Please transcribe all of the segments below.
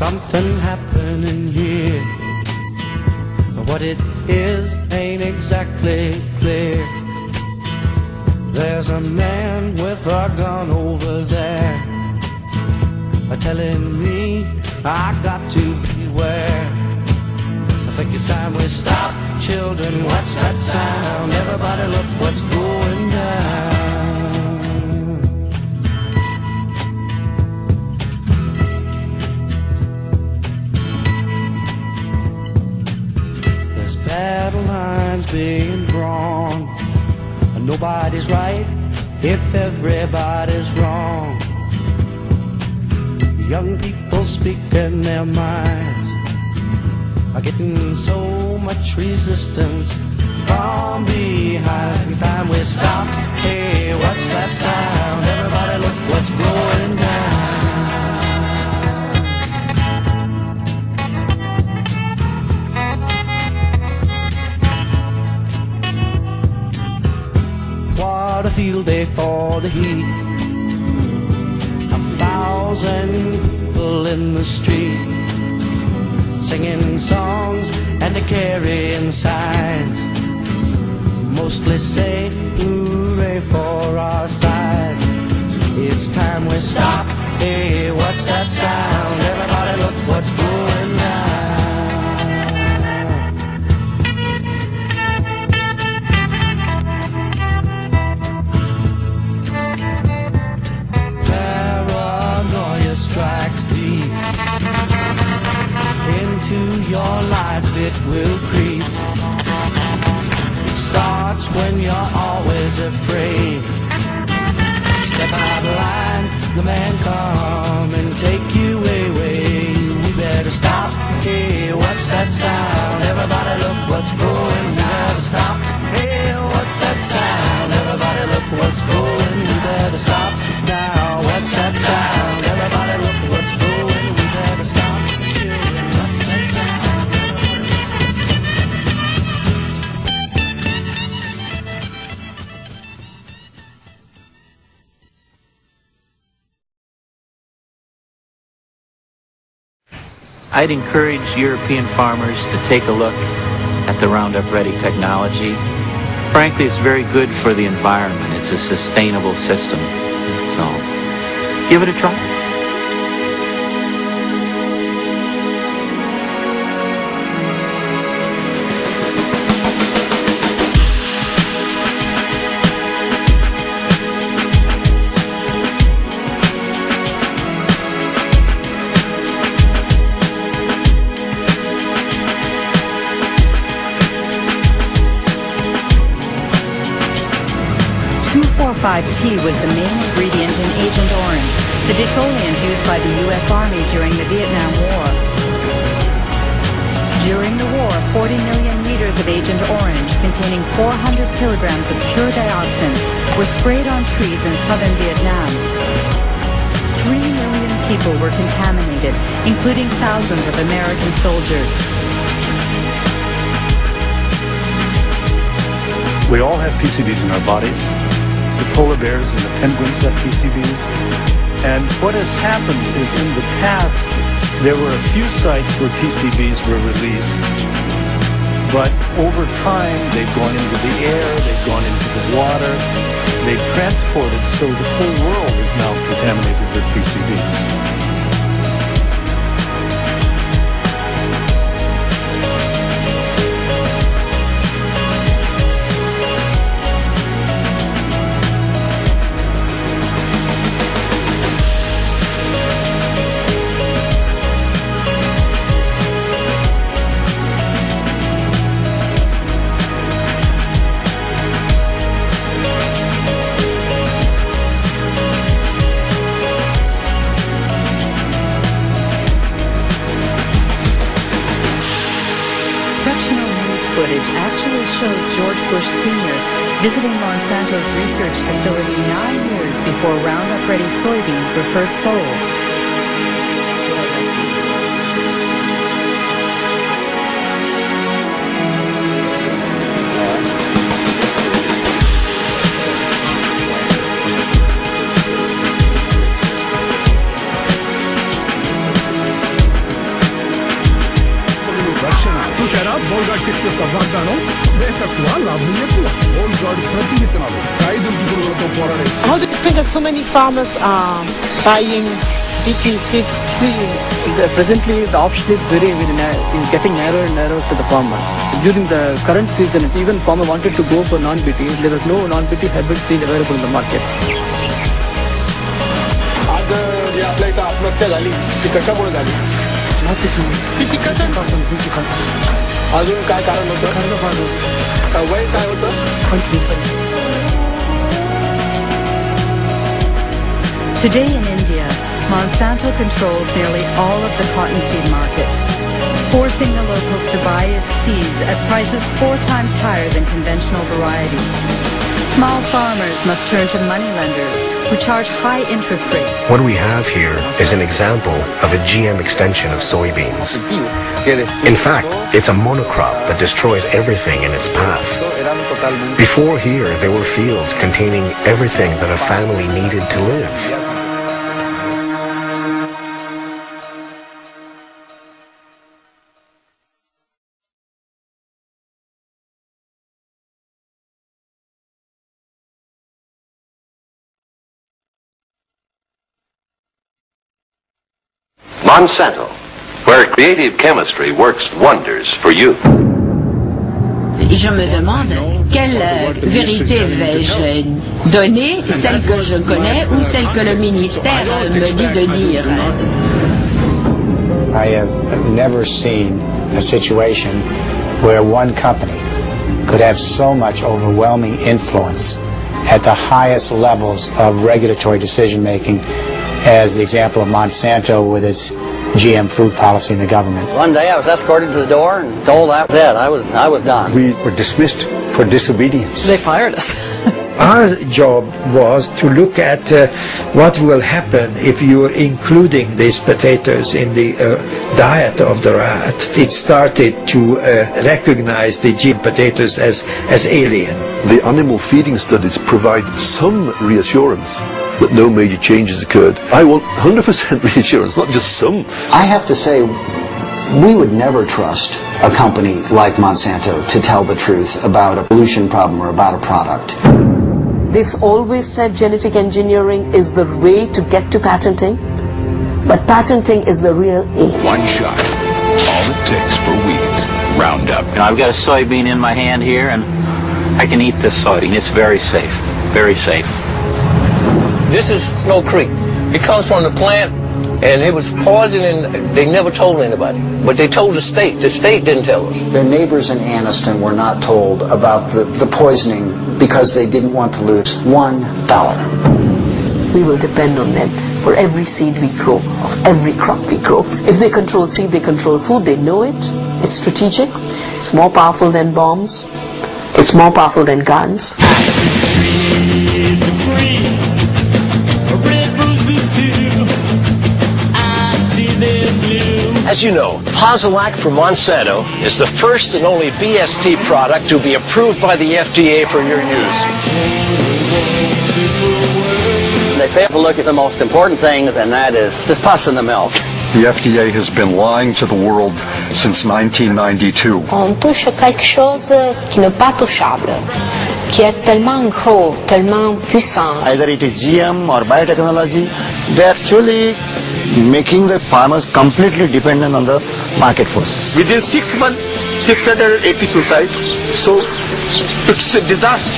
something happening here. What it is ain't exactly clear. There's a man with a gun over there, telling me I got to beware. I think it's time we stop. Children, what's that sound? Everybody look what's going down. There's battle lines being drawn. Nobody's right if everybody's wrong. Young people speaking their minds are getting so much resistance from behind. Every time we stop, hey, what's that sound? Everybody look what's going down. What a field day for the heat. 1,000 people in the street, singing songs and carrying signs, mostly say hooray for our side. It's time we stop. Hey, what's that sound? Everybody look what's going down. Strikes deep into your life, it will creep. It starts when you're always afraid. Step out of line, the man come and take you away. We better stop. Hey, what's that sound? Everybody look what's going. We better stop. Hey, what's that sound? Everybody look what's going. We better stop now. What's that sound? Everybody look what's going. We better stop. Children, what's that sound? I'd encourage European farmers to take a look at the Roundup Ready technology. Frankly, it's very good for the environment. It's a sustainable system. So, give it a try. For.T was the main ingredient in Agent Orange, the defoliant used by the U.S. Army during the Vietnam War. During the war, 40 million liters of Agent Orange, containing 400 kilograms of pure dioxin, were sprayed on trees in southern Vietnam. 3 million people were contaminated, including thousands of American soldiers. We all have PCBs in our bodies. The polar bears and the penguins have PCBs. And what has happened is in the past, there were a few sites where PCBs were released. But over time, they've gone into the air, they've gone into the water, they've transported, so the whole world is now contaminated with PCBs. Footage actually shows George Bush Sr. visiting Monsanto's research facility 9 years before Roundup Ready soybeans were first sold. How do you think that so many farmers are buying BT seeds? Presently, the option is getting narrower and narrower to the farmer. During the current season, if even farmer wanted to go for non-BT, there was no non-BT hybrid seed available in the market. आपल्या इथं आत्महत्या झाली ती कशामुळे झाली अजून काय कारण होतं वय काय होतं Today in India, Monsanto controls nearly all of the cottonseed market, forcing the locals to buy its seeds at prices 4 times higher than conventional varieties. Small farmers must turn to moneylenders who charge high interest rates. What we have here is an example of a GM extension of soybeans. In fact, it's a monocrop that destroys everything in its path. Before here, there were fields containing everything that a family needed to live. Monsanto, where creative chemistry works wonders for you. Et je me demande, quelle vérité vais-je donner, celle que je connais ou celle que le ministère me dit de dire? I have never seen a situation where one company could have so much overwhelming influence at the highest levels of regulatory decision-making as the example of Monsanto with its GM food policy in the government. One day I was escorted to the door and told that was it. I was done. We were dismissed for disobedience. They fired us. Our job was to look at what will happen if you are including these potatoes in the diet of the rat. It started to recognize the GM potatoes as alien. The animal feeding studies provide some reassurance that no major changes occurred. I want 100% reassurance, not just some. I have to say, we would never trust a company like Monsanto to tell the truth about a pollution problem or about a product. They've always said genetic engineering is the way to get to patenting, but patenting is the real aim. One shot, all it takes for weeds. Roundup. I've got a soybean in my hand here, and I can eat this soybean. It's very safe, very safe. This is Snow Creek. It comes from the plant, and it was poison, and they never told anybody. But they told the state. The state didn't tell us. Their neighbors in Anniston were not told about the poisoning because they didn't want to lose $1. We will depend on them for every seed we grow, of every crop we grow. If they control seed, they control food. They know it. It's strategic. It's more powerful than bombs. It's more powerful than guns. As you know, Posilac from Monsanto is the first and only BST product to be approved by the FDA for your use. They fail to look at the most important thing, and that is this pus in the milk. The FDA has been lying to the world since 1992. On touche quelque chose qui n'est pas touchable, qui est tellement gros, tellement puissant. Either it is GM or biotechnology, they are actually making the farmers completely dependent on the market forces. Within 6 months, 680 suicides. So it's a disaster.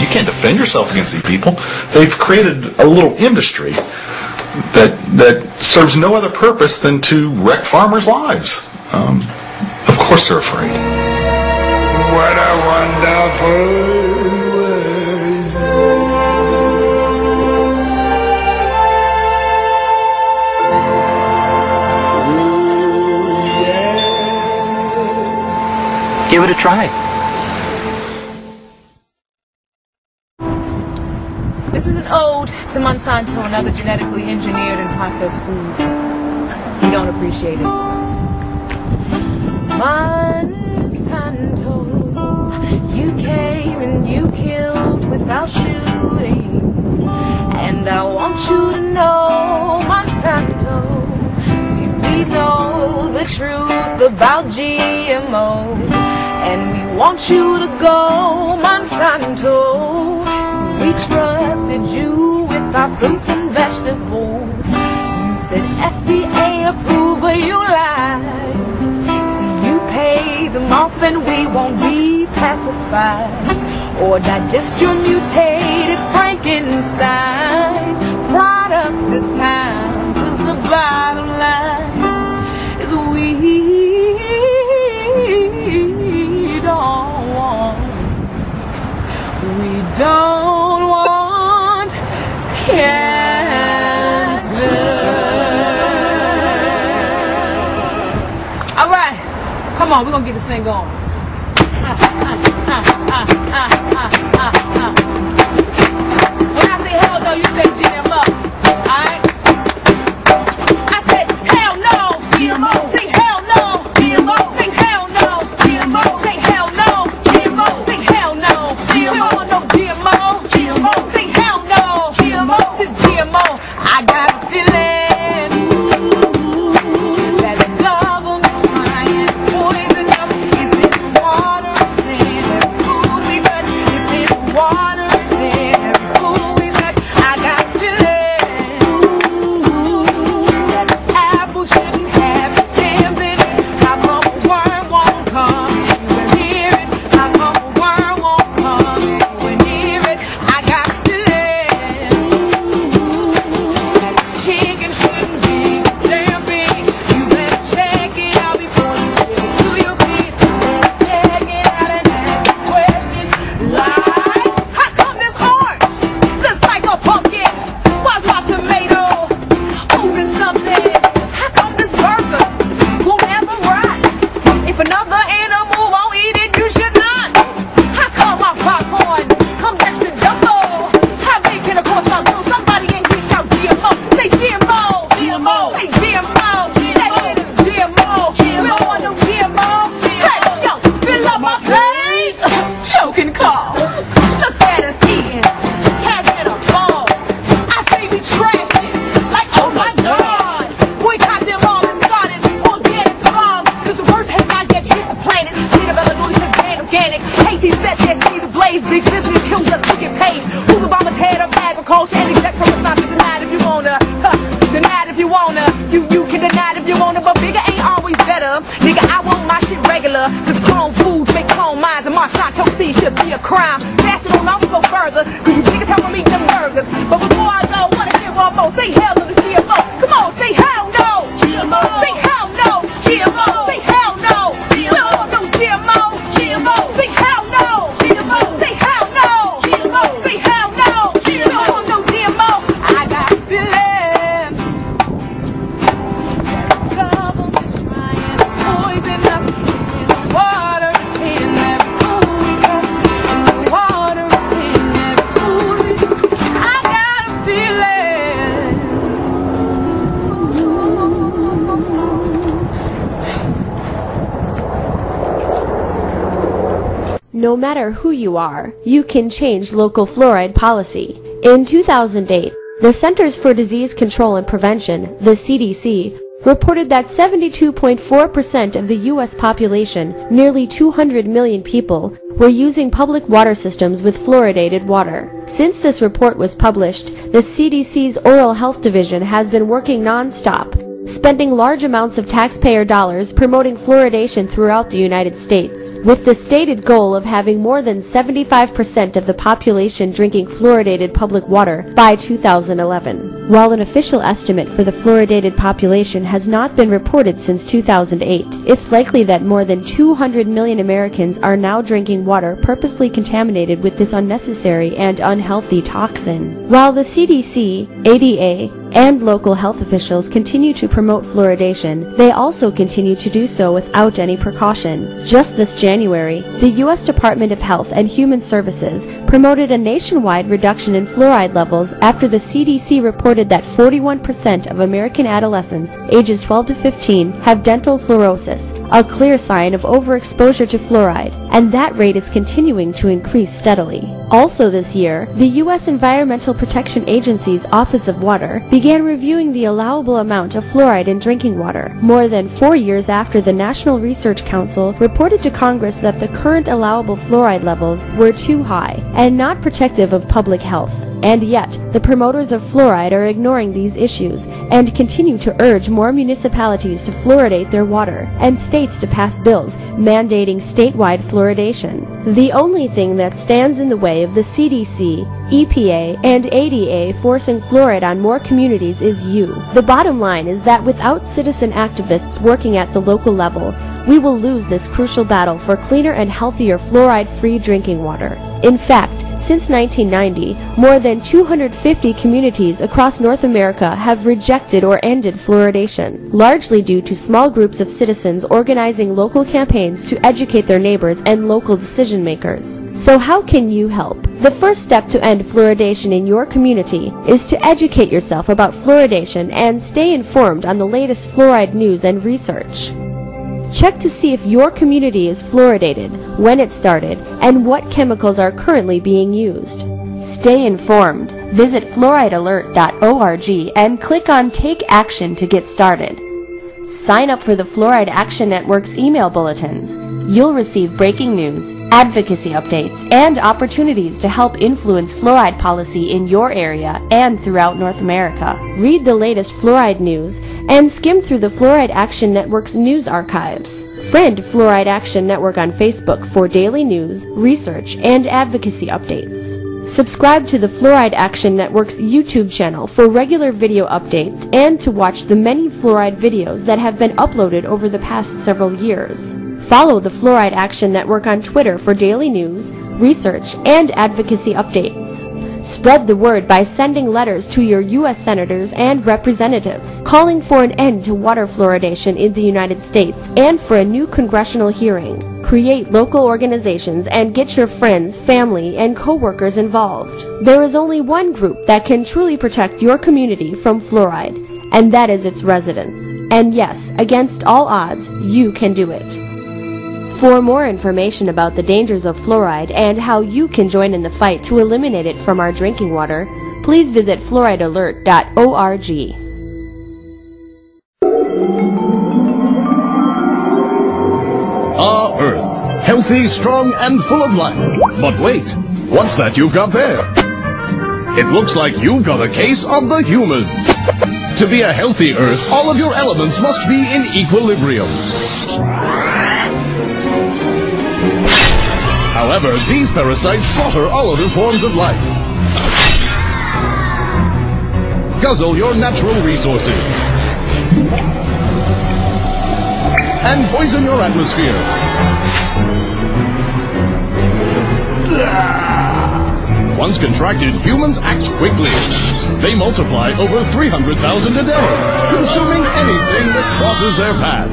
You can't defend yourself against these people. They've created a little industry that serves no other purpose than to wreck farmers' lives. Of course they're afraid. What a wonderful Give it a try. This is an ode to Monsanto and other genetically engineered and processed foods. We don't appreciate it. Monsanto, you came and you killed without shooting. And I want you to know, Monsanto, know the truth about GMOs. And we want you to go, Monsanto. See, we trusted you with our fruits and vegetables. You said FDA approved, but you lied. See, you paid them off and we won't be pacified or digest your mutated Frankenstein products this time. 'Cause the bottom line is we don't want cancer. All right, come on, we're gonna get this thing going. When I say hell no, you say GMO. Alright? I said hell no, GMO. Say hell no, GMO. Say hell no, GMO. Say hell no, GMO. Say hell no, GMO. We don't want no GMO. GMO. Say hell no, GMO to GMO. I got a feeling that the government's trying to poison us. It's in the water, it's in every food we touch. It's in the water, it's in every food we touch. I got a feeling that this apple shouldn't have its stems in it. How come a worm won't come anywhere near it? How come a worm won't come anywhere near it? I got a feeling that this chicken shouldn't be this damn big. You better check it out before you give it to your kids. You better check it out and ask questions like, how come this orange looks like a pumpkin? Why's my tomato oozing something? How come this burger will never rot? If another animal won't eat it, you should not. How come my popcorn comes extra jumbo? How big can a cornstarch go? Somebody in here shout GMO. Say GMO. GMO. Say GMO. That shit is GMO. We don't want no GMO. Hey, yo, fill up my plate. Choking call. Look at us eating. Having a ball. I say we trashed it. Like, oh my God. Boycott them all and started organic farm. 'Cause the worst has not yet hit the planet. State of Illinois says ban organic. Haiti set there, see the blaze. Big business kills us to get paid. Who's Obama's head of agriculture and exec from Monsanto? Deny it if you wanna. Deny it if you wanna. You can deny it if you wanna. But bigger ain't always better. Nigga, I want my shit regular. 'Cause clone foods make clone minds. And Monsanto seeds should be a crime. Faster don't always go further. 'Cause you niggas help me eat them burgers. But before I go, wanna hear one more. Say hell no to GMO. Come on, say hell no. GMO. Say hell no. GMO. Say hell no. GMO. We don't want no GMO. GMO. Say hell no. GMO. Say hell no. GMO. Say hell no. GMO. We don't want no GMO. I got a feeling that the government's trying to poison us. It's in the water, it's in every food we touch. In the water, it's in every food we touch. I got a feeling. No matter who you are, you can change local fluoride policy. In 2008, the Centers for Disease Control and Prevention, the CDC, reported that 72.4% of the U.S. population, nearly 200 million people, were using public water systems with fluoridated water. Since this report was published, the CDC's Oral Health Division has been working non-stop, spending large amounts of taxpayer dollars promoting fluoridation throughout the United States, with the stated goal of having more than 75% of the population drinking fluoridated public water by 2011. While an official estimate for the fluoridated population has not been reported since 2008, it's likely that more than 200 million Americans are now drinking water purposely contaminated with this unnecessary and unhealthy toxin. While the CDC, ADA, and local health officials continue to promote fluoridation, they also continue to do so without any precaution. Just this January, the U.S. Department of Health and Human Services promoted a nationwide reduction in fluoride levels after the CDC reported that 41% of American adolescents ages 12 to 15 have dental fluorosis, a clear sign of overexposure to fluoride, and that rate is continuing to increase steadily. Also this year, the U.S. Environmental Protection Agency's Office of Water began reviewing the allowable amount of fluoride in drinking water, more than 4 years after the National Research Council reported to Congress that the current allowable fluoride levels were too high and not protective of public health. And yet, the promoters of fluoride are ignoring these issues and continue to urge more municipalities to fluoridate their water and states to pass bills mandating statewide fluoridation. The only thing that stands in the way of the CDC, EPA, and ADA forcing fluoride on more communities is you. The bottom line is that without citizen activists working at the local level, we will lose this crucial battle for cleaner and healthier fluoride-free drinking water. In fact, since 1990, more than 250 communities across North America have rejected or ended fluoridation, largely due to small groups of citizens organizing local campaigns to educate their neighbors and local decision makers. So how can you help? The first step to end fluoridation in your community is to educate yourself about fluoridation and stay informed on the latest fluoride news and research. Check to see if your community is fluoridated, when it started, and what chemicals are currently being used. Stay informed. Visit fluoridealert.org and click on Take Action to get started. Sign up for the Fluoride Action Network's email bulletins. You'll receive breaking news, advocacy updates, and opportunities to help influence fluoride policy in your area and throughout North America. Read the latest fluoride news and skim through the Fluoride Action Network's news archives. Friend Fluoride Action Network on Facebook for daily news, research, and advocacy updates. Subscribe to the Fluoride Action Network's YouTube channel for regular video updates and to watch the many fluoride videos that have been uploaded over the past several years. Follow the Fluoride Action Network on Twitter for daily news, research, and advocacy updates. Spread the word by sending letters to your U.S. senators and representatives, calling for an end to water fluoridation in the United States and for a new congressional hearing. Create local organizations and get your friends, family, and co-workers involved. There is only one group that can truly protect your community from fluoride, and that is its residents. And yes, against all odds, you can do it. For more information about the dangers of fluoride and how you can join in the fight to eliminate it from our drinking water, please visit fluoridealert.org. Earth. Healthy, strong, and full of life. But wait, what's that you've got there? It looks like you've got a case of the humans. To be a healthy Earth, all of your elements must be in equilibrium. However, these parasites slaughter all other forms of life. Guzzle your natural resources. And poison your atmosphere. Once contracted, humans act quickly. They multiply over 300,000 a day, consuming anything that crosses their path.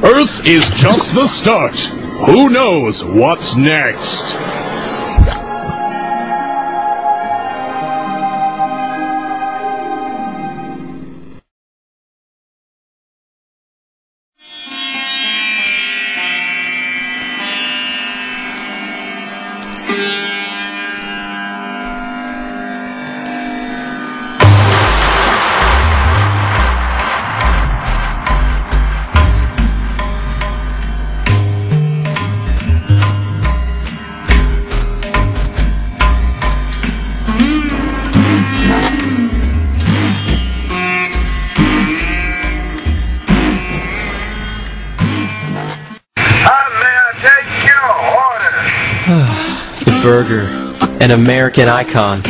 Earth is just the start. Who knows what's next? The burger, an American icon.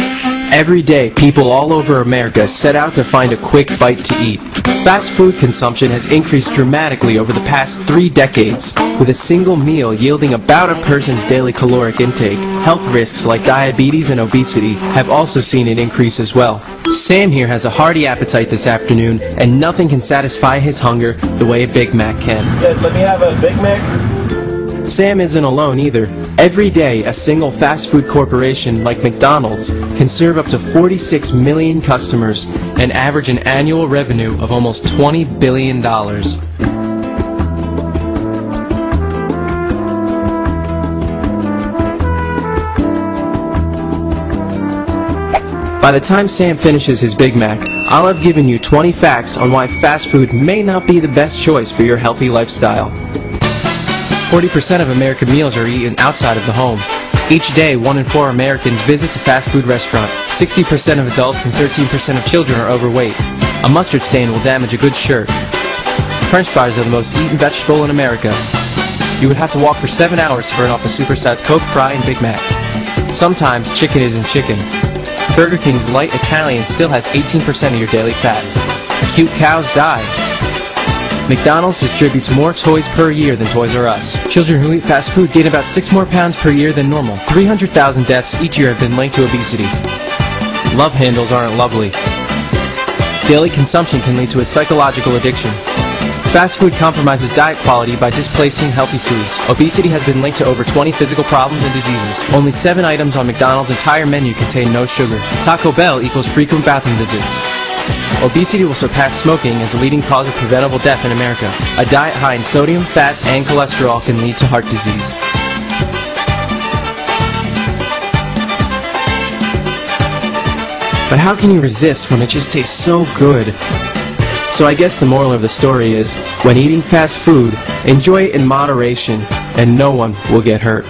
Every day, people all over America set out to find a quick bite to eat. Fast food consumption has increased dramatically over the past 3 decades, with a single meal yielding about a person's daily caloric intake. Health risks like diabetes and obesity have also seen an increase as well. Sam here has a hearty appetite this afternoon, and nothing can satisfy his hunger the way a Big Mac can. Yes, let me have a Big Mac. Sam isn't alone either. Every day, a single fast food corporation like McDonald's can serve up to 46 million customers and average an annual revenue of almost $20 billion. By the time Sam finishes his Big Mac, I'll have given you 20 facts on why fast food may not be the best choice for your healthy lifestyle. 40% of American meals are eaten outside of the home. Each day, 1 in 4 Americans visits a fast food restaurant. 60% of adults and 13% of children are overweight. A mustard stain will damage a good shirt. French fries are the most eaten vegetable in America. You would have to walk for 7 hours to burn off a supersized Coke, fry, and Big Mac. Sometimes chicken isn't chicken. Burger King's light Italian still has 18% of your daily fat. Cute cows die. McDonald's distributes more toys per year than Toys R Us. Children who eat fast food gain about 6 more pounds per year than normal. 300,000 deaths each year have been linked to obesity. Love handles aren't lovely. Daily consumption can lead to a psychological addiction. Fast food compromises diet quality by displacing healthy foods. Obesity has been linked to over 20 physical problems and diseases. Only 7 items on McDonald's entire menu contain no sugar. Taco Bell equals frequent bathroom visits. Obesity will surpass smoking as the leading cause of preventable death in America. A diet high in sodium, fats, and cholesterol can lead to heart disease. But how can you resist when it just tastes so good? So I guess the moral of the story is, when eating fast food, enjoy it in moderation, and no one will get hurt.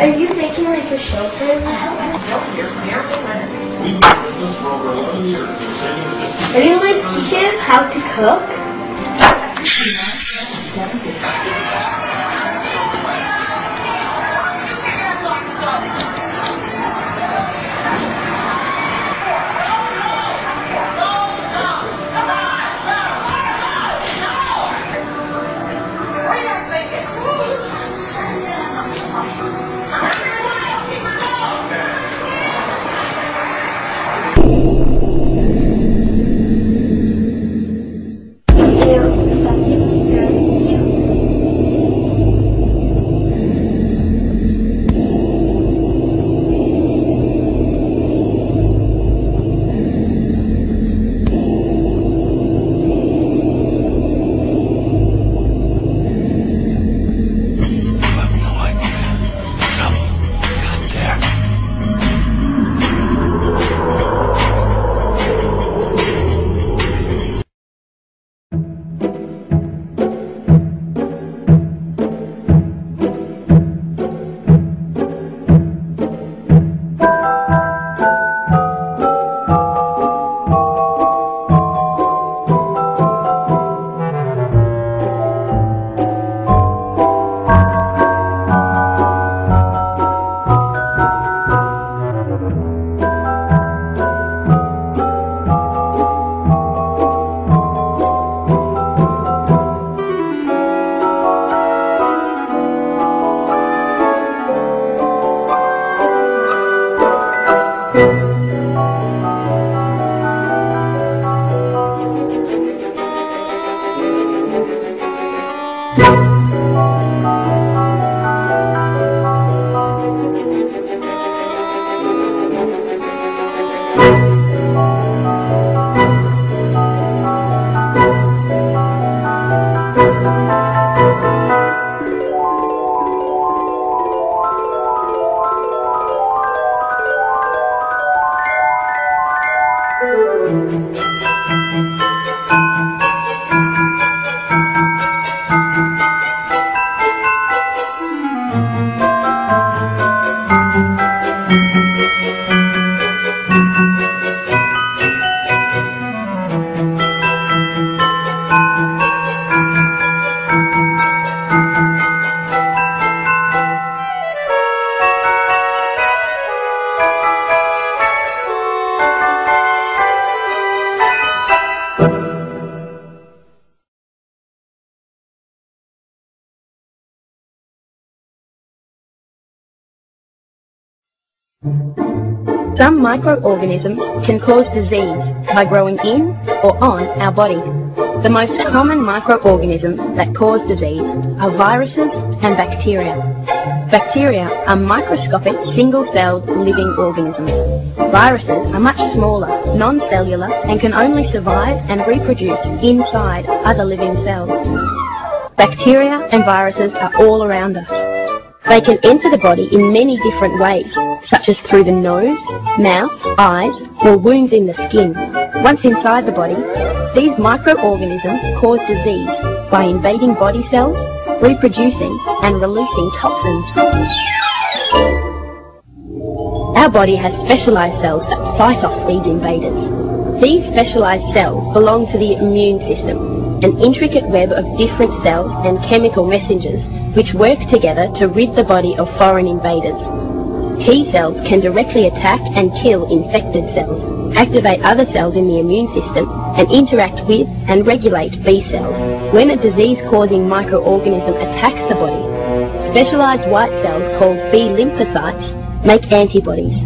Are you making like a show for him? Are you like teaching him how to cook? Some microorganisms can cause disease by growing in or on our body. The most common microorganisms that cause disease are viruses and bacteria. Bacteria are microscopic, single-celled living organisms. Viruses are much smaller, non-cellular, and can only survive and reproduce inside other living cells. Bacteria and viruses are all around us. They can enter the body in many different ways, such as through the nose, mouth, eyes, or wounds in the skin. Once inside the body, these microorganisms cause disease by invading body cells, reproducing, and releasing toxins. Our body has specialized cells that fight off these invaders. These specialized cells belong to the immune system, an intricate web of different cells and chemical messengers which work together to rid the body of foreign invaders. T cells can directly attack and kill infected cells, activate other cells in the immune system, and interact with and regulate B cells. When a disease-causing microorganism attacks the body, specialized white cells called B lymphocytes make antibodies.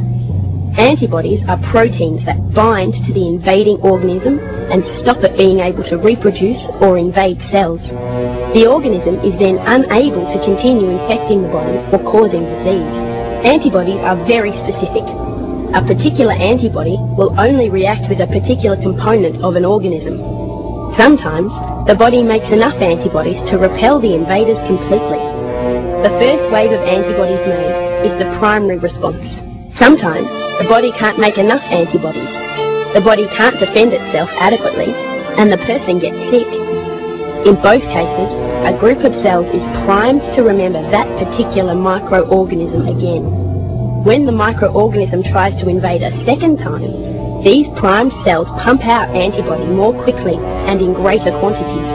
Antibodies are proteins that bind to the invading organism and stop it being able to reproduce or invade cells. The organism is then unable to continue infecting the body or causing disease. Antibodies are very specific. A particular antibody will only react with a particular component of an organism. Sometimes, the body makes enough antibodies to repel the invaders completely. The first wave of antibodies made is the primary response. Sometimes, the body can't make enough antibodies. The body can't defend itself adequately, and the person gets sick. In both cases, a group of cells is primed to remember that particular microorganism again. When the microorganism tries to invade a second time, these primed cells pump out antibody more quickly and in greater quantities.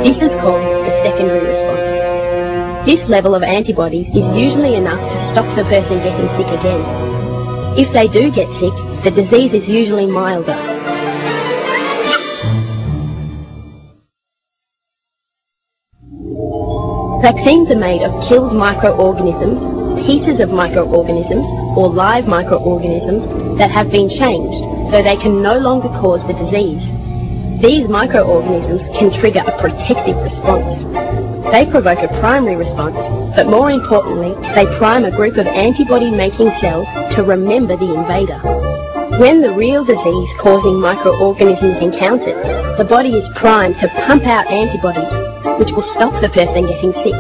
This is called the secondary response. This level of antibodies is usually enough to stop the person getting sick again. If they do get sick, the disease is usually milder. Vaccines are made of killed microorganisms, pieces of microorganisms, or live microorganisms that have been changed so they can no longer cause the disease. These microorganisms can trigger a protective response. They provoke a primary response, but more importantly, they prime a group of antibody-making cells to remember the invader. When the real disease-causing microorganism is encountered, the body is primed to pump out antibodies, which will stop the person getting sick.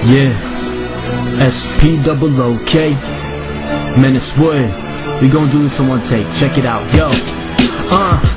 Yeah, S-P-O-O-K. Man, it's Wood. We gon' do this in one take. Check it out, yo.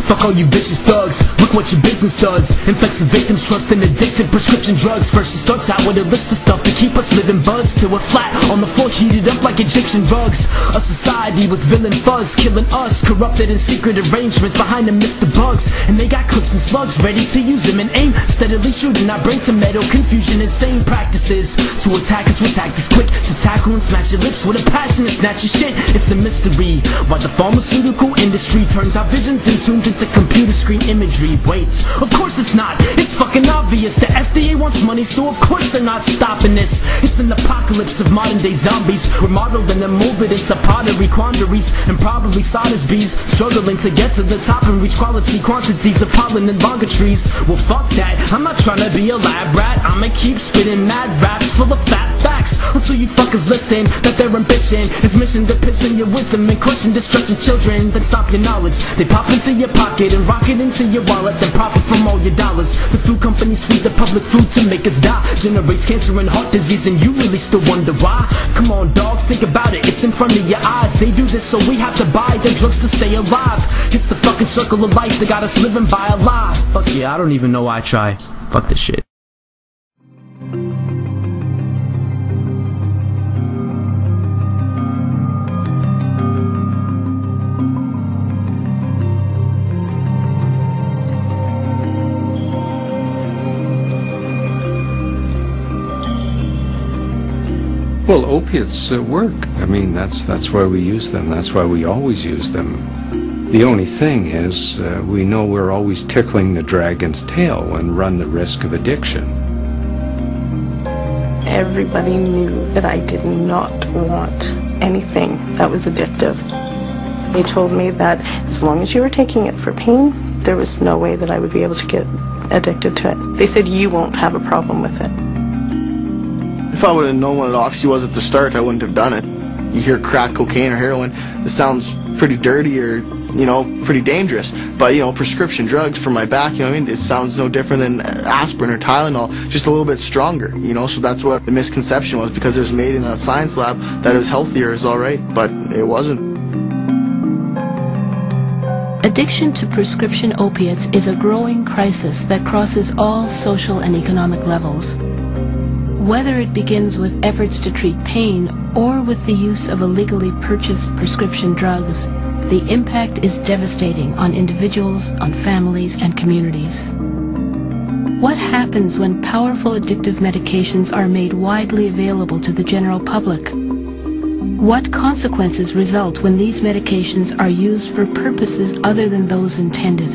Fuck fuck all you vicious thugs. Look what your business does. Infects the victim's trust in addictive prescription drugs. First it starts out with a list of stuff to keep us living buzzed, till we're flat on the floor heated up like Egyptian rugs. A society with villain fuzz killing us, corrupted in secret arrangements behind them Mr. Bugs. And they got clips and slugs ready to use them and aim, steadily shooting our brain to metal confusion. Insane practices to attack us with tactics quick to tackle and smash your lips with a passion and snatch your shit. It's a mystery why the pharmaceutical industry turns our visions and tunes into computer screen imagery. Wait, of course it's not. It's fucking obvious. The FDA wants money, so of course they're not stopping this. It's an apocalypse of modern day zombies. We're modeled and then molded into pottery quandaries, and probably sawdust bees struggling to get to the top and reach quality quantities of pollen and longer trees. Well fuck that, I'm not trying to be a lab rat. I'ma keep spitting mad raps full of fat facts until you fuckers listen that their ambition is mission to piss in your wisdom and question destruction children. Then stop your knowledge. They pop into your pocket and rock it into your wallet, then profit from all your dollars. The food companies feed the public food to make us die, generates cancer and heart disease, and you really still wonder why? Come on dog, think about it, it's in front of your eyes. They do this so we have to buy their drugs to stay alive. It's the fucking circle of life that got us living by a lie. Fuck yeah, I don't even know why I try. Fuck this shit. Well, opiates work. I mean, that's why we use them. That's why we always use them. The only thing is, we know we're always tickling the dragon's tail and run the risk of addiction. Everybody knew that I did not want anything that was addictive. They told me that as long as you were taking it for pain, there was no way that I would be able to get addicted to it. They said, you won't have a problem with it. If I would have known what Oxy was at the start, I wouldn't have done it. You hear crack, cocaine, or heroin, it sounds pretty dirty or, you know, pretty dangerous. But, you know, prescription drugs for my back, you know what I mean? It sounds no different than aspirin or Tylenol, just a little bit stronger, you know? So that's what the misconception was, because it was made in a science lab, that it was healthier, it was alright, but it wasn't. Addiction to prescription opiates is a growing crisis that crosses all social and economic levels. Whether it begins with efforts to treat pain or with the use of illegally purchased prescription drugs, the impact is devastating on individuals, on families, and communities. What happens when powerful addictive medications are made widely available to the general public? What consequences result when these medications are used for purposes other than those intended?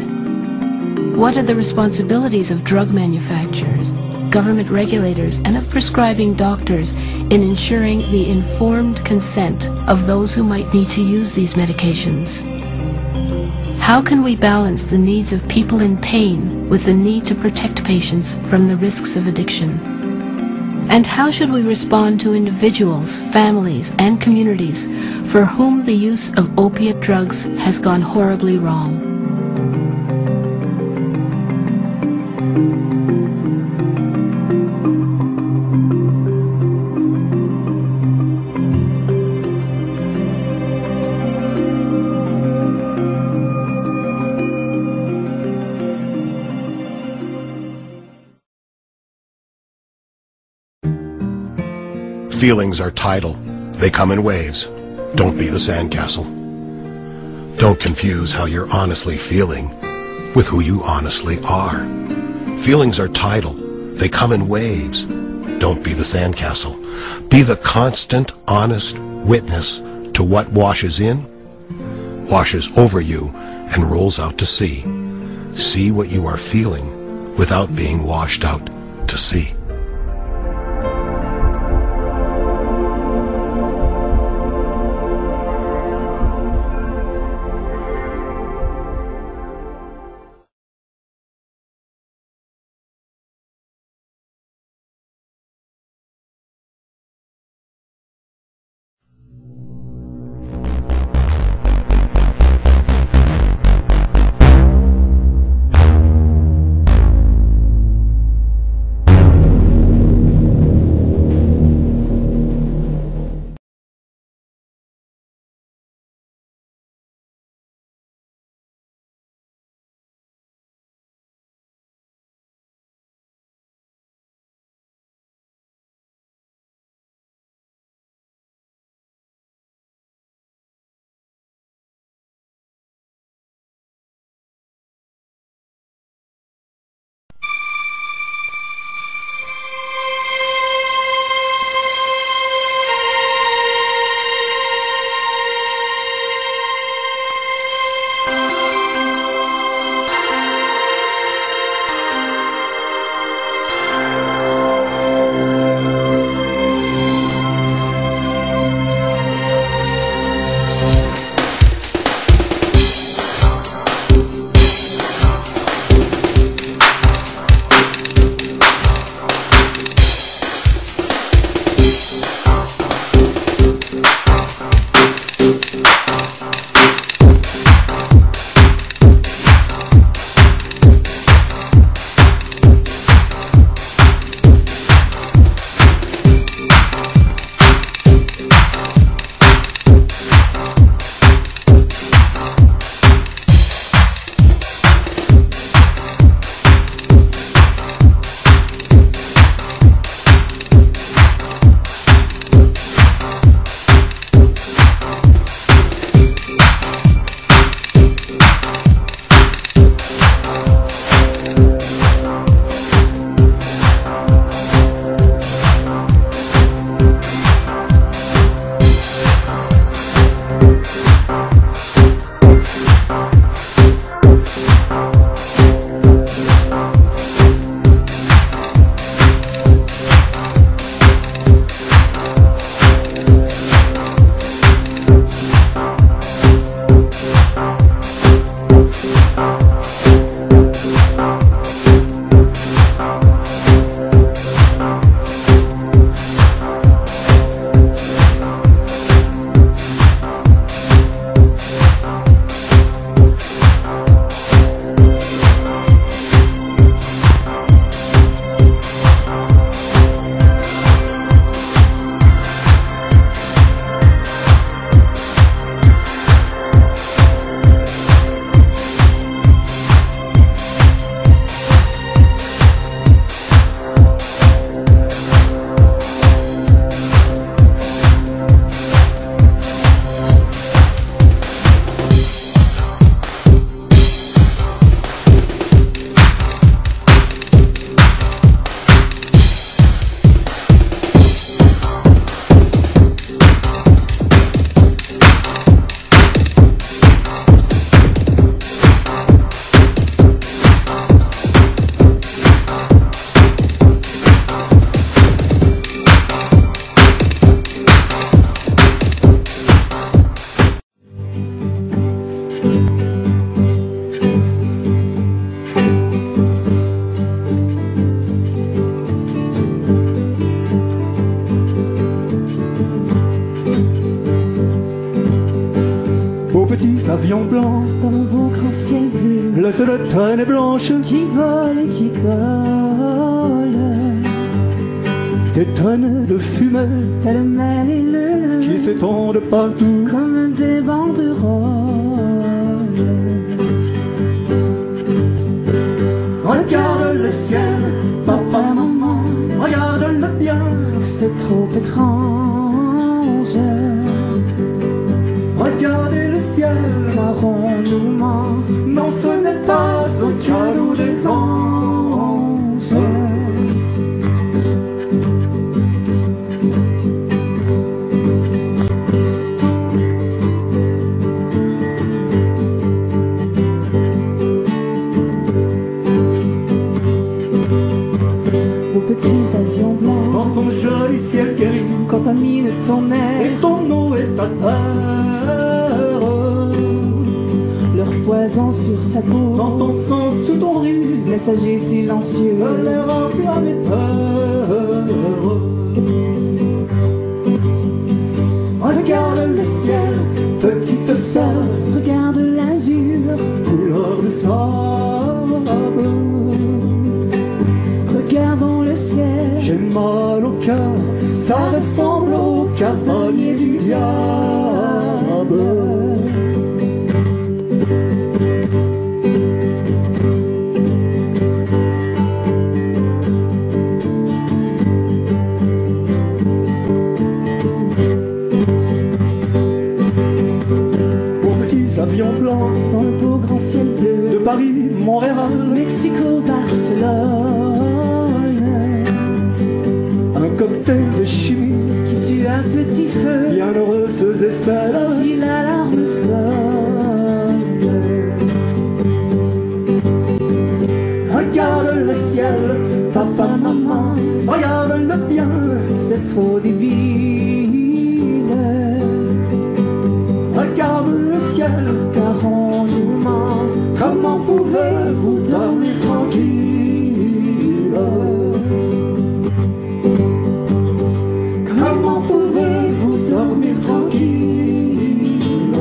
What are the responsibilities of drug manufacturers, government regulators, and of prescribing doctors in ensuring the informed consent of those who might need to use these medications? How can we balance the needs of people in pain with the need to protect patients from the risks of addiction? And how should we respond to individuals, families, and communities for whom the use of opiate drugs has gone horribly wrong? Feelings are tidal. They come in waves. Don't be the sandcastle. Don't confuse how you're honestly feeling with who you honestly are. Feelings are tidal. They come in waves. Don't be the sandcastle. Be the constant, honest witness to what washes in, washes over you, and rolls out to sea. See what you are feeling without being washed out to sea. laisse de tonnes blanches qui volent et qui collent, des tonnes de fumée pêle-mêle qui s'étendent partout comme des banderoles. Regarde le ciel, papa, maman, regarde-le bien, c'est trop étrange. Regardez le ciel, car on nous ment. Non, ce n'est pas un cadeau des anges. Vos petits avions blancs, dans ton joli ciel gris, quand ta mine tournait et ton eau est à terre, leur poison sur ta peau, dans ton sang sous ton riz, messager silencieux de l'air en planétaire. Regarde le ciel, petite sœur, regarde l'azur, couleur de sable. Regardons le ciel, j'ai mal au cœur, ça ressemble au cavalier du diable. Avion blanc dans le beau grand ciel bleu de Paris, Montréal, Mexico, Barcelone. Un cocktail de chimie qui tue à petit feu, bienheureuse et celle qui l'alarme sonne. Regarde le ciel, papa, maman, regarde-le bien, c'est trop débile. Regarde le ciel, car on nous ment. Comment pouvez-vous dormir tranquille? Comment pouvez-vous dormir tranquille?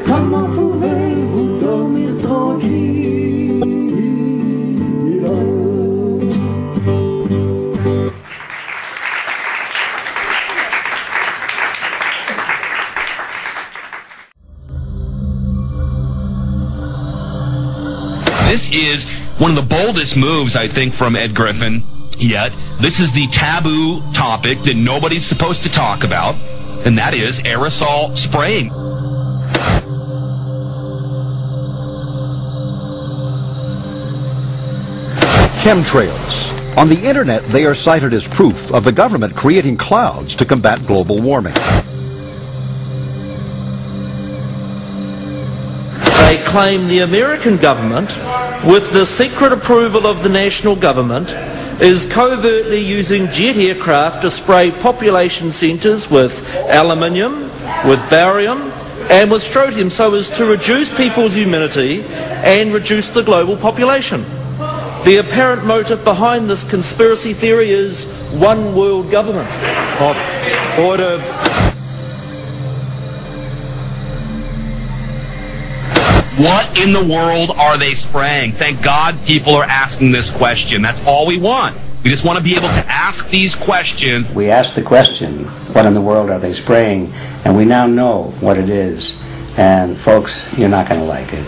Comment pouvez-vous dormir tranquille? This is one of the boldest moves, I think, from Ed Griffin yet. This is the taboo topic that nobody's supposed to talk about, and that is aerosol spraying. Chemtrails. On the internet, they are cited as proof of the government creating clouds to combat global warming. They claim the American government, with the secret approval of the national government, is covertly using jet aircraft to spray population centres with aluminium, with barium and with strontium so as to reduce people's immunity and reduce the global population. The apparent motive behind this conspiracy theory is one world government. Order. What in the world are they spraying? Thank God people are asking this question. That's all we want. We just want to be able to ask these questions. We asked the question, what in the world are they spraying? And we now know what it is. And folks, you're not going to like it.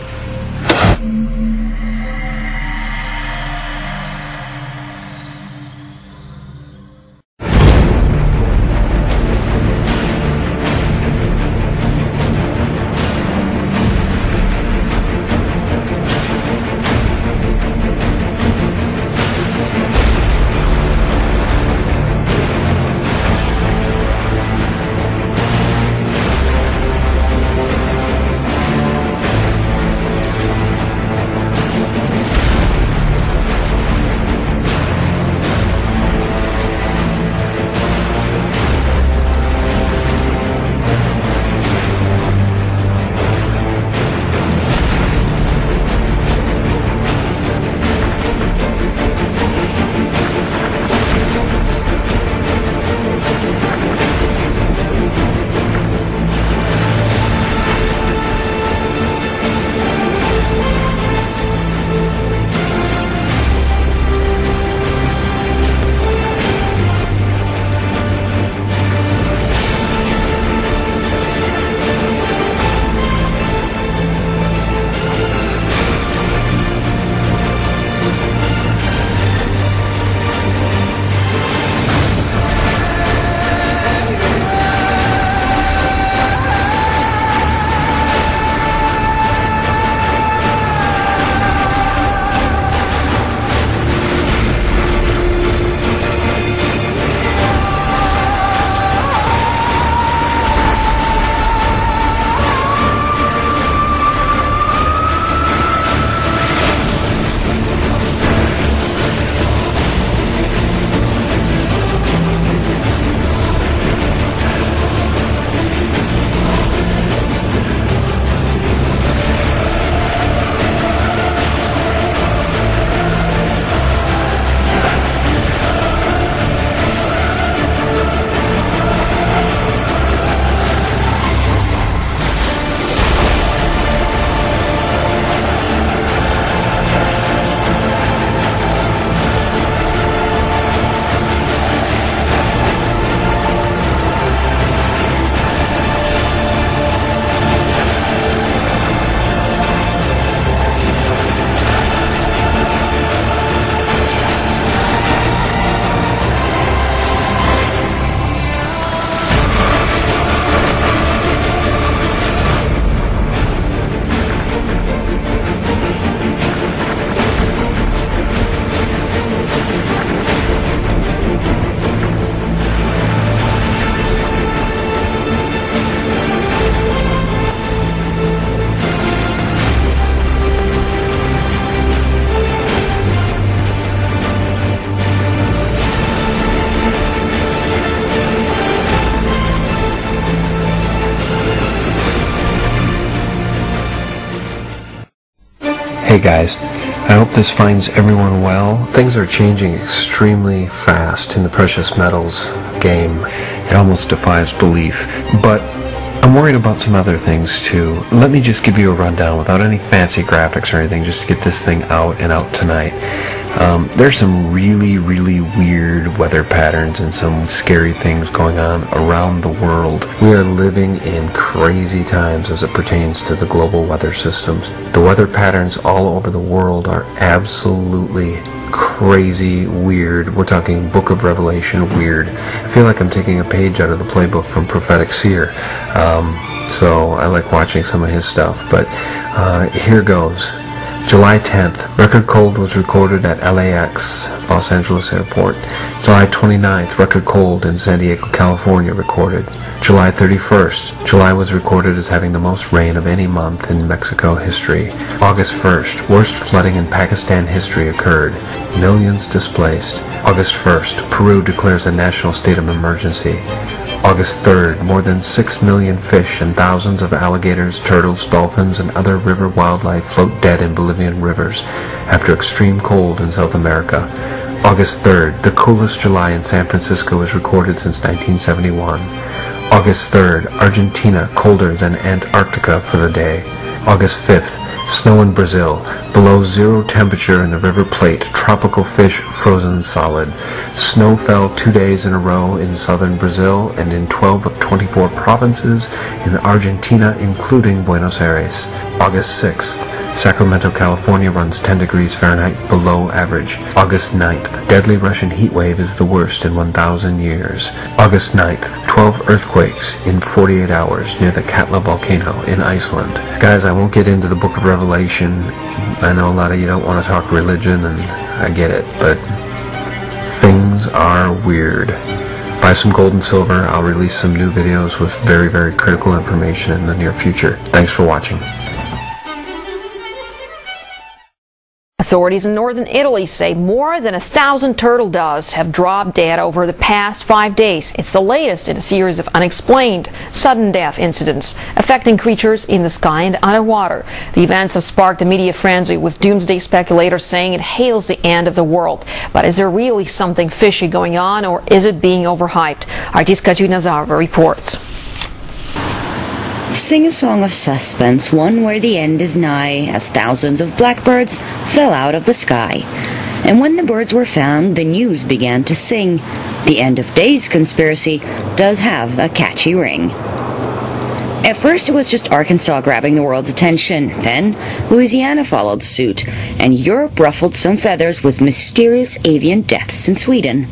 Hey guys, I hope this finds everyone well. Things are changing extremely fast in the precious metals game. It almost defies belief. But I'm worried about some other things too. Let me just give you a rundown without any fancy graphics or anything, just to get this thing out and out tonight. There's some really weird weather patterns and some scary things going on around the world. We are living in crazy times as it pertains to the global weather systems. The weather patterns all over the world are absolutely crazy weird. We're talking Book of Revelation weird. I feel like I'm taking a page out of the playbook from Prophetic Seer. So I like watching some of his stuff, but here goes. July 10th, record cold was recorded at LAX, Los Angeles Airport. July 29th, record cold in San Diego, California recorded. July 31st, July was recorded as having the most rain of any month in Mexico history. August 1st, worst flooding in Pakistan history occurred. Millions displaced. August 1st, Peru declares a national state of emergency. August 3rd, more than 6 million fish and thousands of alligators, turtles, dolphins, and other river wildlife float dead in Bolivian rivers after extreme cold in South America. August 3rd, the coolest July in San Francisco is recorded since 1971. August 3rd, Argentina colder than Antarctica for the day. August 5th, snow in Brazil, below zero temperature in the River Plate, tropical fish frozen solid. Snow fell 2 days in a row in southern Brazil and in 12 of 24 provinces in Argentina, including Buenos Aires. August 6th, Sacramento, California runs 10 degrees Fahrenheit below average. August 9th, deadly Russian heat wave is the worst in 1,000 years. August 9th, 12 earthquakes in 48 hours near the Katla volcano in Iceland. Guys, I won't get into the Book of Revelation. I know a lot of you don't want to talk religion, and I get it, but things are weird. Buy some gold and silver. I'll release some new videos with very critical information in the near future. Thanks for watching. Authorities in northern Italy say more than 1,000 turtle doves have dropped dead over the past 5 days. It's the latest in a series of unexplained, sudden death incidents affecting creatures in the sky and underwater. The events have sparked a media frenzy, with doomsday speculators saying it hails the end of the world. But is there really something fishy going on, or is it being overhyped? Artiska Nazarova reports. Sing a song of suspense, one where the end is nigh, as thousands of blackbirds fell out of the sky. And when the birds were found, the news began to sing. The end of days conspiracy does have a catchy ring. At first it was just Arkansas grabbing the world's attention. Then Louisiana followed suit, and Europe ruffled some feathers with mysterious avian deaths in Sweden.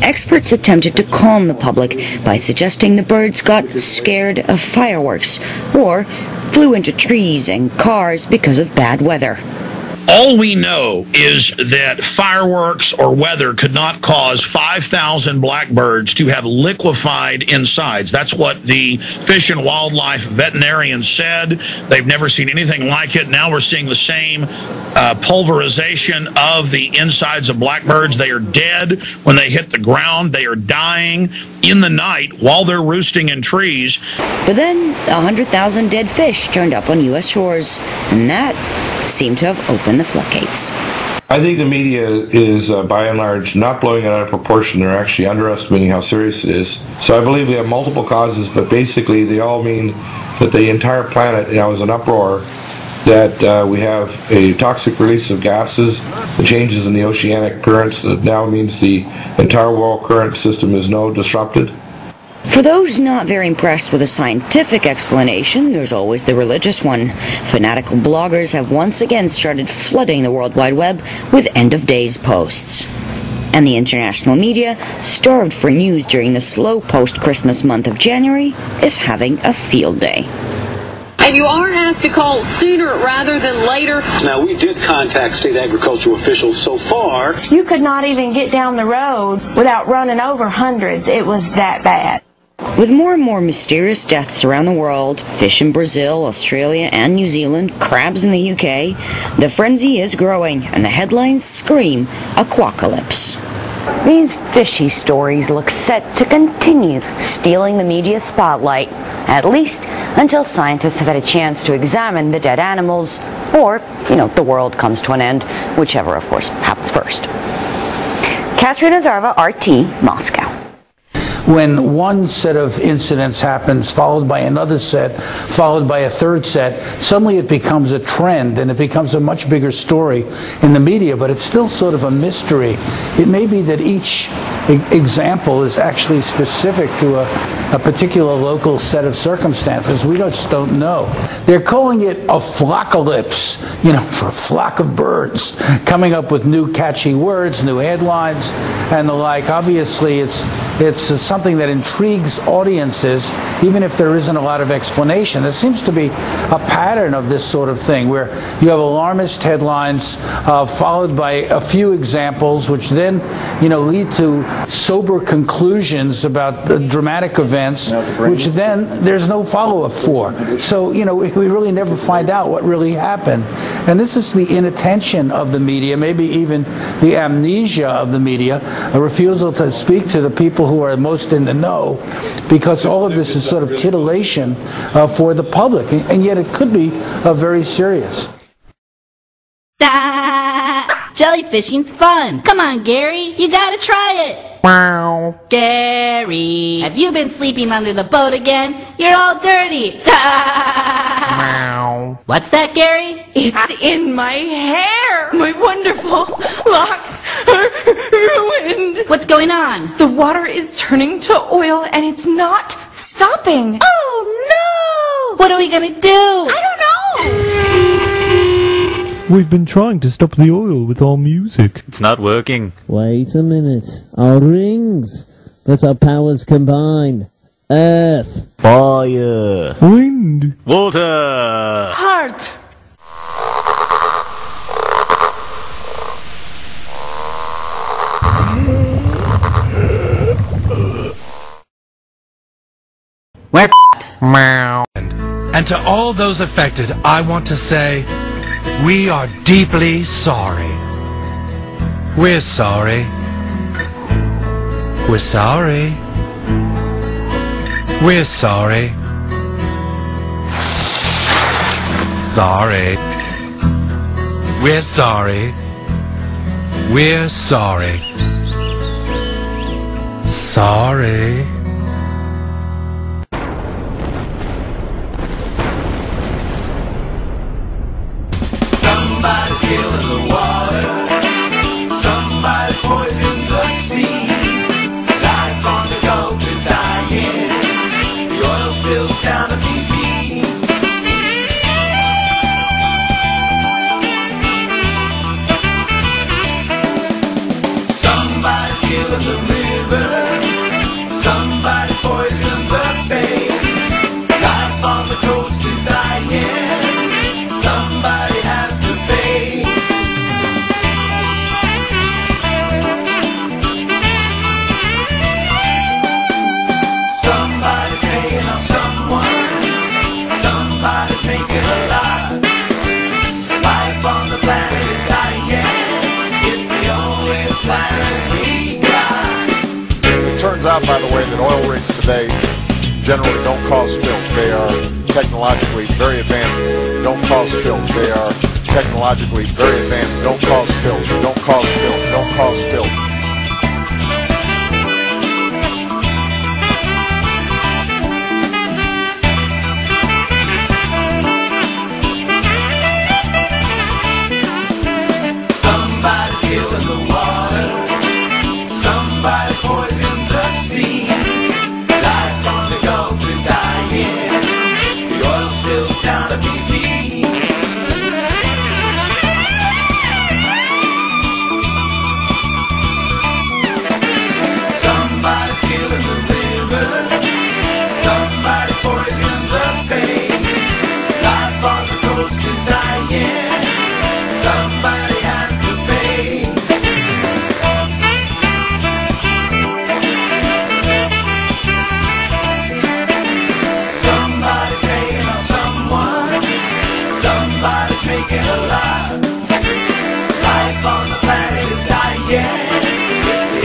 Experts attempted to calm the public by suggesting the birds got scared of fireworks or flew into trees and cars because of bad weather. All we know is that fireworks or weather could not cause 5,000 blackbirds to have liquefied insides. That's what the fish and wildlife veterinarians said. They've never seen anything like it. Now we're seeing the same pulverization of the insides of blackbirds. They are dead when they hit the ground. They are dying in the night while they're roosting in trees. But then 100,000 dead fish turned up on U.S. shores, and that seemed to have opened the floodgates. I think the media is, by and large, not blowing it out of proportion. They're actually underestimating how serious it is. So I believe we have multiple causes, but basically they all mean that the entire planet now is in uproar, that we have a toxic release of gases, the changes in the oceanic currents that now means the entire world current system is now disrupted. For those not very impressed with a scientific explanation, there's always the religious one. Fanatical bloggers have once again started flooding the World Wide Web with end-of-days posts. And the international media, starved for news during the slow post-Christmas month of January, is having a field day. And you are asked to call sooner rather than later. Now, we did contact state agricultural officials so far. You could not even get down the road without running over hundreds. It was that bad. With more and more mysterious deaths around the world, fish in Brazil, Australia, and New Zealand, crabs in the UK, the frenzy is growing, and the headlines scream aquacalypse. These fishy stories look set to continue stealing the media spotlight, at least until scientists have had a chance to examine the dead animals, or, the world comes to an end, whichever, of course, happens first. Katrina Zarva, RT, Moscow. When one set of incidents happens, followed by another set, followed by a third set, suddenly it becomes a trend and it becomes a much bigger story in the media, but it's still sort of a mystery. It may be that each example is actually specific to a particular local set of circumstances. We just don't know. They're calling it a flockalypse, for a flock of birds, coming up with new catchy words, new headlines, and the like. Obviously, it's something that intrigues audiences, even if there isn't a lot of explanation. There seems to be a pattern of this sort of thing, where you have alarmist headlines followed by a few examples, which then, lead to sober conclusions about the dramatic events, which then there's no follow-up for. So, we really never find out what really happened. And this is the inattention of the media, maybe even the amnesia of the media, a refusal to speak to the people who are most in the know, because all of this is sort of titillation for the public, and yet it could be very serious. Jellyfishing's fun. Come on, Gary, you gotta try it. Wow. Gary, have you been sleeping under the boat again? You're all dirty. Wow. What's that, Gary? It's in my hair. My wonderful locks are ruined. What's going on? The water is turning to oil and it's not stopping. Oh no! What are we gonna do? I don't know. We've been trying to stop the oil with our music. It's not working. Wait a minute. Our rings. That's our powers combined. Earth. Fire. Wind. Water. Heart. We're f***ed. Meow. And to all those affected, I want to say, we are deeply sorry. We're sorry. We're sorry. We're sorry. Sorry. We're sorry. We're sorry. Sorry. Somebody's killing the water. Somebody's poisoning the sea. Life on the Gulf is dying. The oil spills down to BP. Somebody's killing the rivers. Somebody's poisoning the bay. Life on the coast is dying. Somebody has to pay. Somebody's paying off someone. Somebody's making a lot. Life on the planet is dying. It's the only planet we got. It turns out, by the way, that oil rigs today generally don't cause spills. They are technologically very advanced. Don't cause spills. They are technologically very advanced. Don't cause spills. Don't cause spills. Don't cause spills. Somebody's killing the water. Somebody's poisoning the sea. Life on the Gulf is dying. The oil spills down to BP. Somebody's killing the river. Somebody's poisoning the bay. Life on the coast is dying. Somebody has to pay. Somebody's paying off someone. Somebody's making a lot. Life on the planet is dying. It's the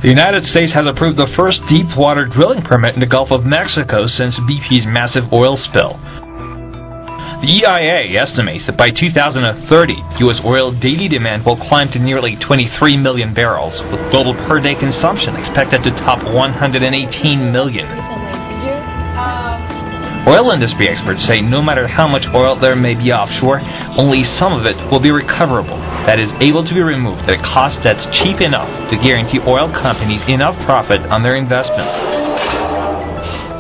The United States has approved the first deep-water drilling permit in the Gulf of Mexico since BP's massive oil spill. The EIA estimates that by 2030, U.S. oil daily demand will climb to nearly 23 million barrels, with global per-day consumption expected to top 118 million. Oil industry experts say no matter how much oil there may be offshore, only some of it will be recoverable, that is, able to be removed at a cost that's cheap enough to guarantee oil companies enough profit on their investment.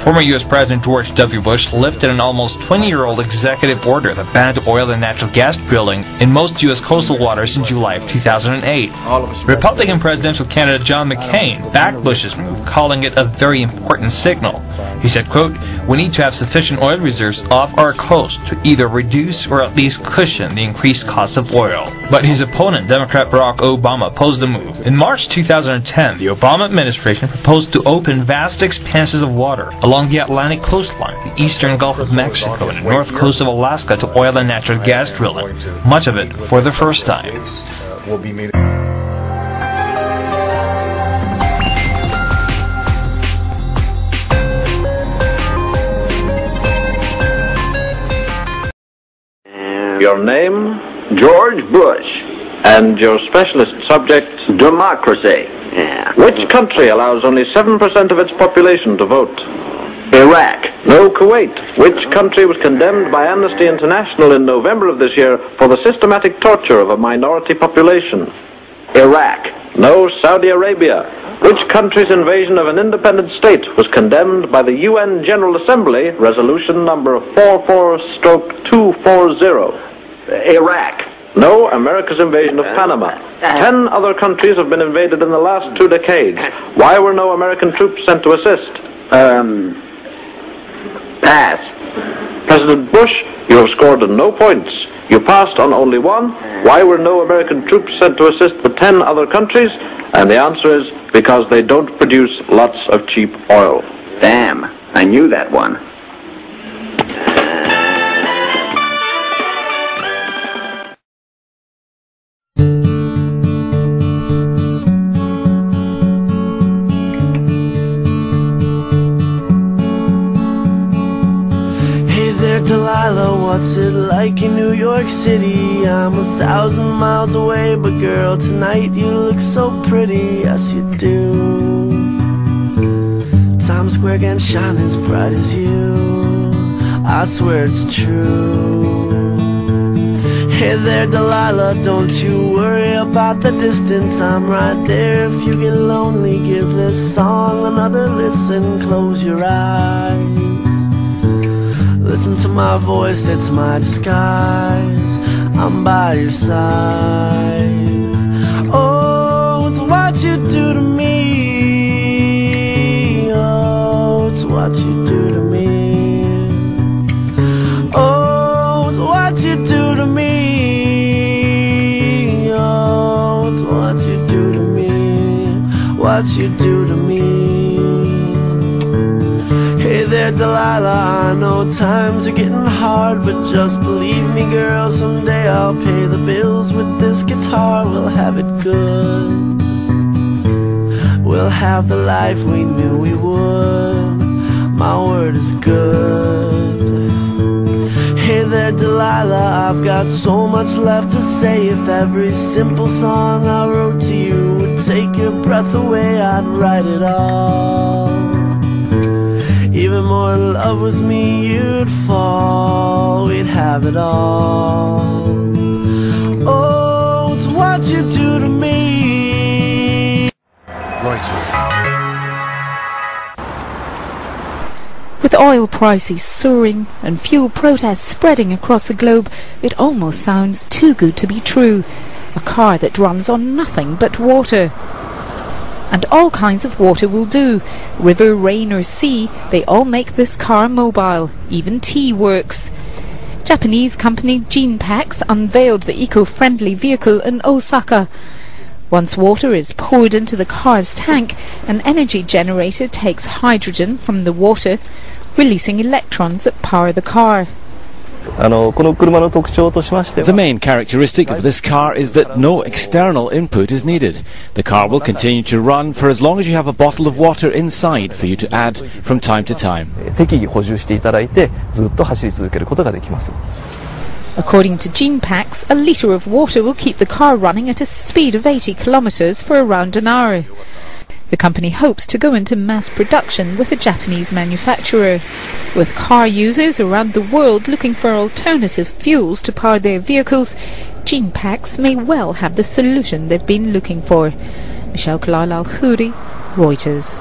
Former U.S. President George W. Bush lifted an almost 20-year-old executive order that banned oil and natural gas drilling in most U.S. coastal waters in July of 2008. Republican presidential candidate John McCain backed Bush's move, calling it a very important signal. He said, quote, "We need to have sufficient oil reserves off our coast to either reduce or at least cushion the increased cost of oil." But his opponent, Democrat Barack Obama, opposed the move. In March 2010, the Obama administration proposed to open vast expanses of water along the Atlantic coastline, the eastern Gulf of Mexico, and the north coast of Alaska to oil and natural gas drilling, much of it for the first time. Your name? George Bush. And your specialist subject? Democracy. Yeah. Which country allows only 7% of its population to vote? Iraq. No, Kuwait. Which country was condemned by Amnesty International in November of this year for the systematic torture of a minority population? Iraq. No, Saudi Arabia. Which country's invasion of an independent state was condemned by the UN General Assembly, resolution number 44/240? Iraq. No, America's invasion of Panama. 10 other countries have been invaded in the last 2 decades. Why were no American troops sent to assist? Pass. President Bush, you have scored no points. You passed on only 1. Why were no American troops sent to assist the 10 other countries? And the answer is because they don't produce lots of cheap oil. Damn, I knew that one. Delilah, what's it like in New York City? I'm 1,000 miles away, but girl, tonight you look so pretty, yes you do. Times Square can shine as bright as you, I swear it's true. Hey there Delilah, don't you worry about the distance, I'm right there. If you get lonely, give this song another listen, close your eyes. Listen to my voice, it's my disguise, I'm by your side. Oh, it's what you do to me. Oh, it's what you do to me. Oh, it's what you do to me. Oh, it's what you do to me. What you do to me. Hey there Delilah, I know times are getting hard, but just believe me girl, someday I'll pay the bills with this guitar. We'll have it good, we'll have the life we knew we would, my word is good. Hey there Delilah, I've got so much left to say. If every simple song I wrote to you would take your breath away, I'd write it all. Even more in love with me you'd fall, we'd have it all. Oh, it's what you do to me. Reuters. With oil prices soaring and fuel protests spreading across the globe, it almost sounds too good to be true. A car that runs on nothing but water. And all kinds of water will do. River, rain or sea, they all make this car mobile. Even tea works. Japanese company Genpax unveiled the eco-friendly vehicle in Osaka. Once water is poured into the car's tank, an energy generator takes hydrogen from the water, releasing electrons that power the car. The main characteristic of this car is that no external input is needed. The car will continue to run for as long as you have a bottle of water inside for you to add from time to time. According to gene packs, a litre of water will keep the car running at a speed of 80 kilometers for around an hour. The company hopes to go into mass production with a Japanese manufacturer. With car users around the world looking for alternative fuels to power their vehicles, gene packs may well have the solution they've been looking for. Michelle Kalal Al-Khoury, Reuters.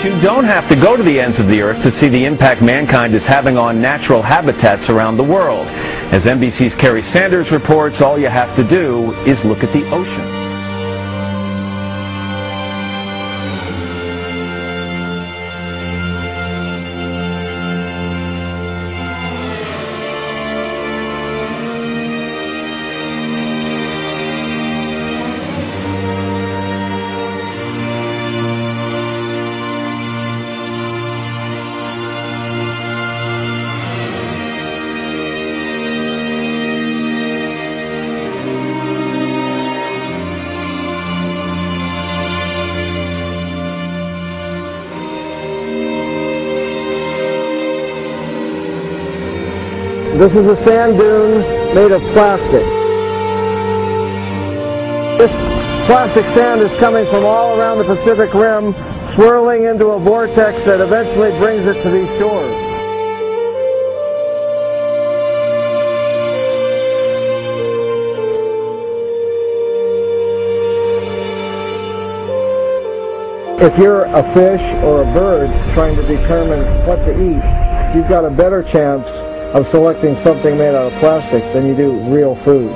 You don't have to go to the ends of the earth to see the impact mankind is having on natural habitats around the world. As NBC's Kerry Sanders reports, all you have to do is look at the oceans. This is a sand dune made of plastic. This plastic sand is coming from all around the Pacific Rim, swirling into a vortex that eventually brings it to these shores. If you're a fish or a bird trying to determine what to eat, you've got a better chance of selecting something made out of plastic than you do real food.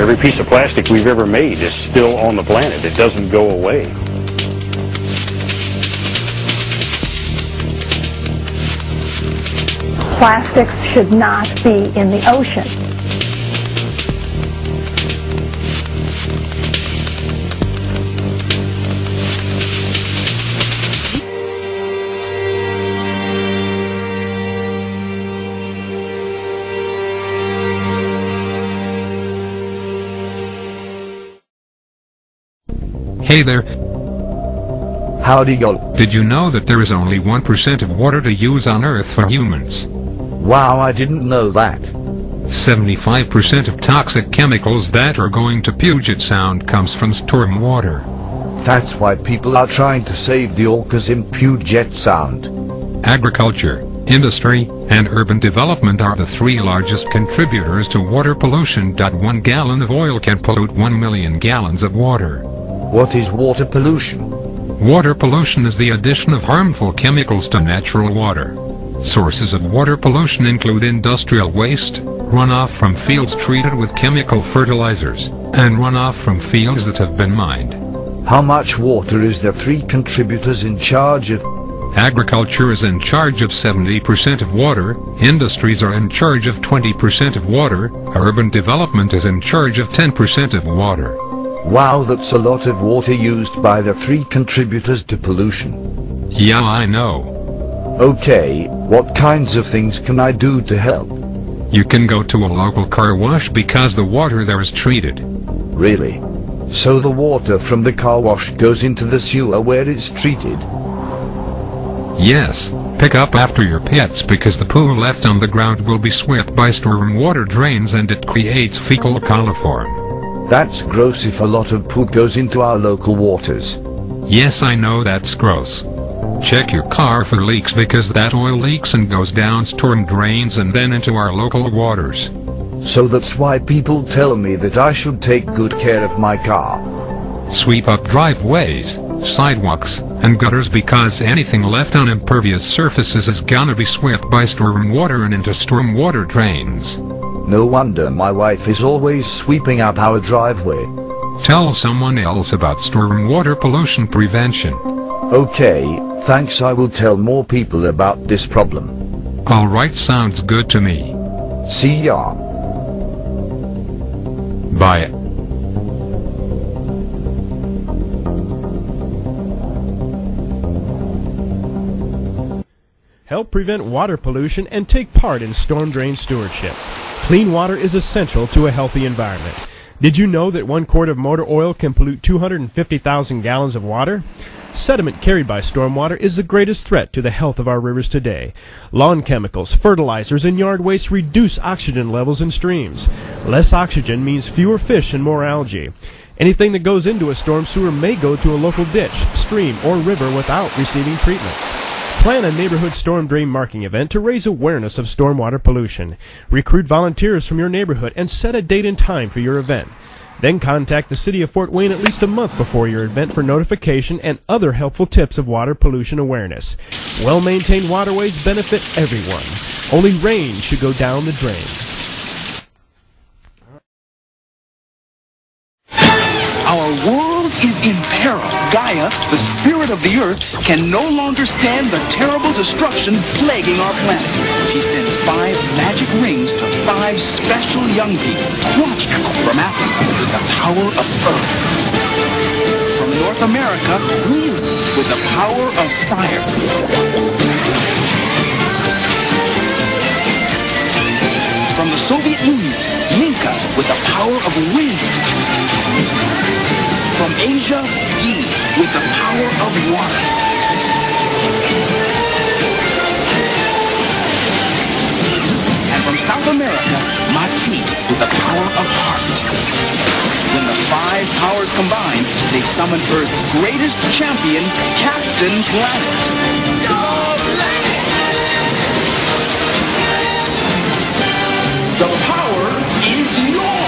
Every piece of plastic we've ever made is still on the planet. It doesn't go away. Plastics should not be in the ocean. Hey there. Howdy, y'all. Did you know that there is only 1% of water to use on Earth for humans? Wow, I didn't know that. 75% of toxic chemicals that are going to Puget Sound comes from storm water. That's why people are trying to save the orcas in Puget Sound. Agriculture, industry, and urban development are the three largest contributors to water pollution. 1 gallon of oil can pollute 1 million gallons of water. What is water pollution? Water pollution is the addition of harmful chemicals to natural water. Sources of water pollution include industrial waste, runoff from fields treated with chemical fertilizers, and runoff from fields that have been mined. How much water is there? Three contributors in charge of? Agriculture is in charge of 70% of water, industries are in charge of 20% of water, urban development is in charge of 10% of water. Wow, that's a lot of water used by the three contributors to pollution. Yeah, I know. Okay, what kinds of things can I do to help? You can go to a local car wash because the water there is treated. Really? So the water from the car wash goes into the sewer where it's treated? Yes, pick up after your pets because the poo left on the ground will be swept by storm water drains and it creates fecal coliform. That's gross if a lot of poo goes into our local waters. Yes, I know that's gross. Check your car for leaks because that oil leaks and goes down storm drains and then into our local waters. So that's why people tell me that I should take good care of my car. Sweep up driveways, sidewalks, and gutters because anything left on impervious surfaces is gonna be swept by storm water and into storm water drains. No wonder my wife is always sweeping up our driveway. Tell someone else about storm water pollution prevention. Okay, thanks. I will tell more people about this problem. Alright, sounds good to me. See ya. Bye. Help prevent water pollution and take part in storm drain stewardship. Clean water is essential to a healthy environment. Did you know that 1 quart of motor oil can pollute 250,000 gallons of water? Sediment carried by stormwater is the greatest threat to the health of our rivers today. Lawn chemicals, fertilizers, and yard waste reduce oxygen levels in streams. Less oxygen means fewer fish and more algae. Anything that goes into a storm sewer may go to a local ditch, stream, or river without receiving treatment. Plan a neighborhood storm drain marking event to raise awareness of stormwater pollution. Recruit volunteers from your neighborhood and set a date and time for your event. Then contact the City of Fort Wayne at least a month before your event for notification and other helpful tips of water pollution awareness. Well-maintained waterways benefit everyone. Only rain should go down the drain. Our world is in peril. Gaia, the spirit of the earth, can no longer stand the terrible destruction plaguing our planet. She sends 5 magic rings to 5 special young people. Watch out. From Africa, the power of earth. From North America, we with the power of fire. From the Soviet Union, Minka with the power of wind. From Asia, Yi with the power of water. And from South America, Mati with the power of heart. When the 5 powers combine, they summon Earth's greatest champion, Captain Planet. The power is yours!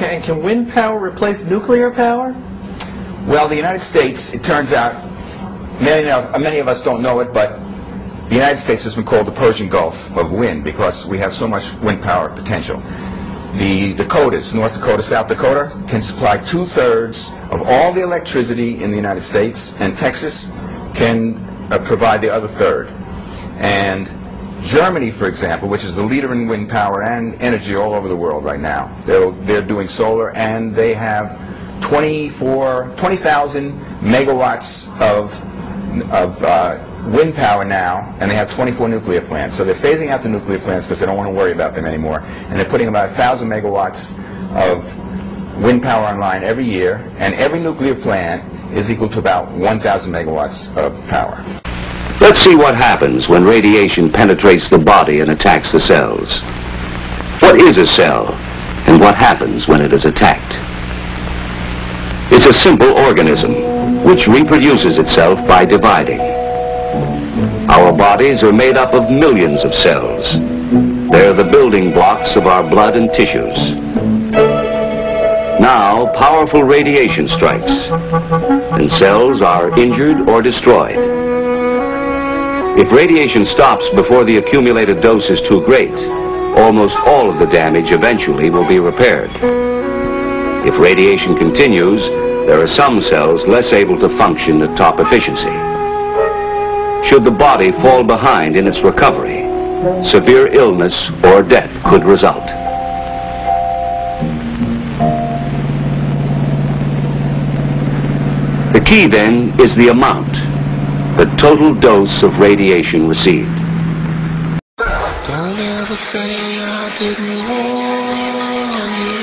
Okay, and can wind power replace nuclear power? Well, the United States, it turns out, many of us don't know it, but the United States has been called the Persian Gulf of wind because we have so much wind power potential. The Dakotas, North Dakota, South Dakota, can supply 2/3 of all the electricity in the United States, and Texas can provide the other third. And Germany, for example, which is the leader in wind power and energy all over the world right now, they're doing solar, and they have 20,000 megawatts of wind power now, and they have 24 nuclear plants. So they're phasing out the nuclear plants because they don't want to worry about them anymore, and they're putting about 1,000 megawatts of wind power online every year, and every nuclear plant is equal to about 1,000 megawatts of power. Let's see what happens when radiation penetrates the body and attacks the cells. What is a cell, and what happens when it is attacked? It's a simple organism which reproduces itself by dividing. Our bodies are made up of millions of cells. They're the building blocks of our blood and tissues. Now, powerful radiation strikes, and cells are injured or destroyed. If radiation stops before the accumulated dose is too great, almost all of the damage eventually will be repaired. If radiation continues, there are some cells less able to function at top efficiency. Should the body fall behind in its recovery, severe illness or death could result. The key then is the amount, the total dose of radiation received. Don't ever say I didn't warn you.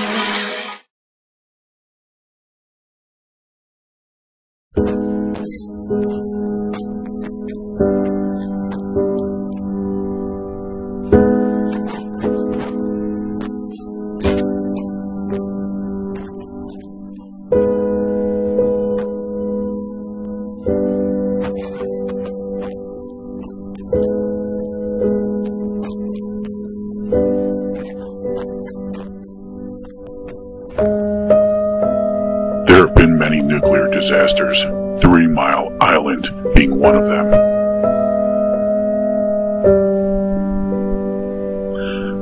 There have been many nuclear disasters, 3 Mile Island being one of them.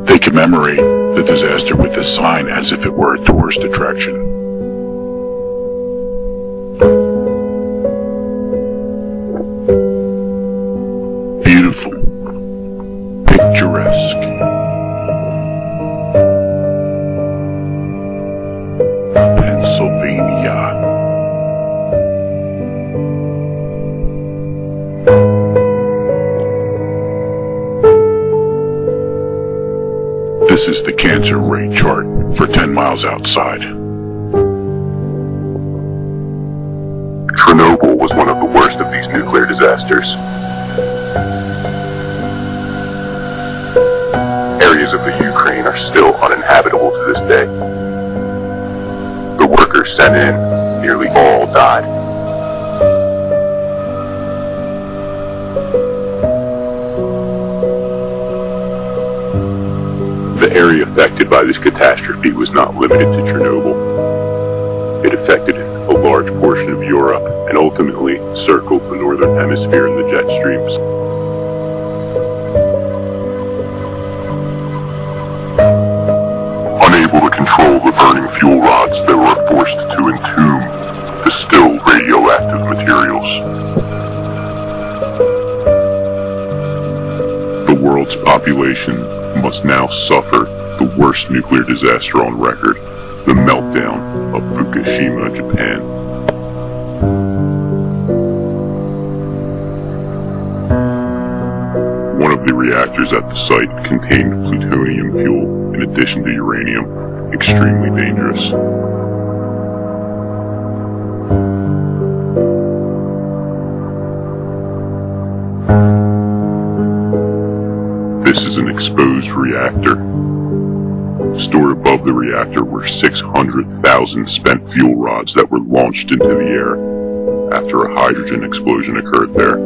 They commemorate the disaster with a sign as if it were a tourist attraction. Beautiful, picturesque. This is the cancer rate chart for 10 miles outside. Chernobyl was one of the worst of these nuclear disasters. Areas of the Ukraine are still uninhabitable to this day. The workers sent in nearly all died. The area affected by this catastrophe was not limited to Chernobyl. It affected a large portion of Europe and ultimately circled the northern hemisphere in the jet streams. Unable to control the burning fuel rods, they were forced to entomb the still radioactive materials. The world's population must now suffer the worst nuclear disaster on record, the meltdown of Fukushima, Japan. One of the reactors at the site contained plutonium fuel in addition to uranium, extremely dangerous. This is an exposed reactor. Stored above the reactor were 600,000 spent fuel rods that were launched into the air after a hydrogen explosion occurred there.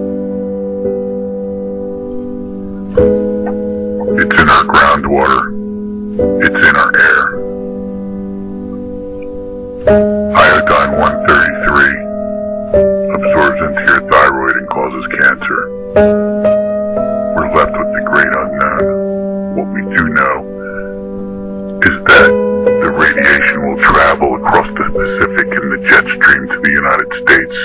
It's in our groundwater. It's in our air. Einstein 133 absorbs into your thyroid and causes cancer. We're left with the great unknown. What we do know is that the radiation will travel across the Pacific in the jet stream to the United States.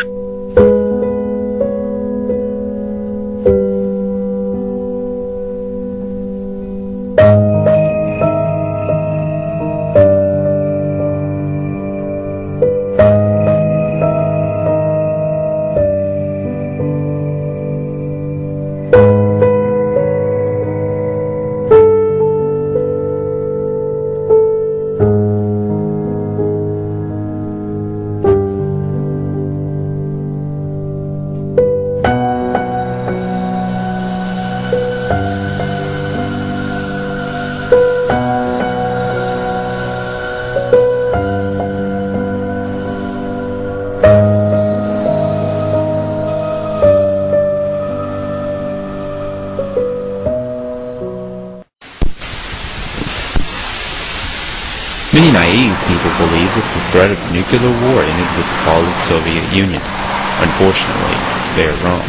Many naive people believe that the threat of nuclear war ended with the fall of the Soviet Union. Unfortunately, they are wrong.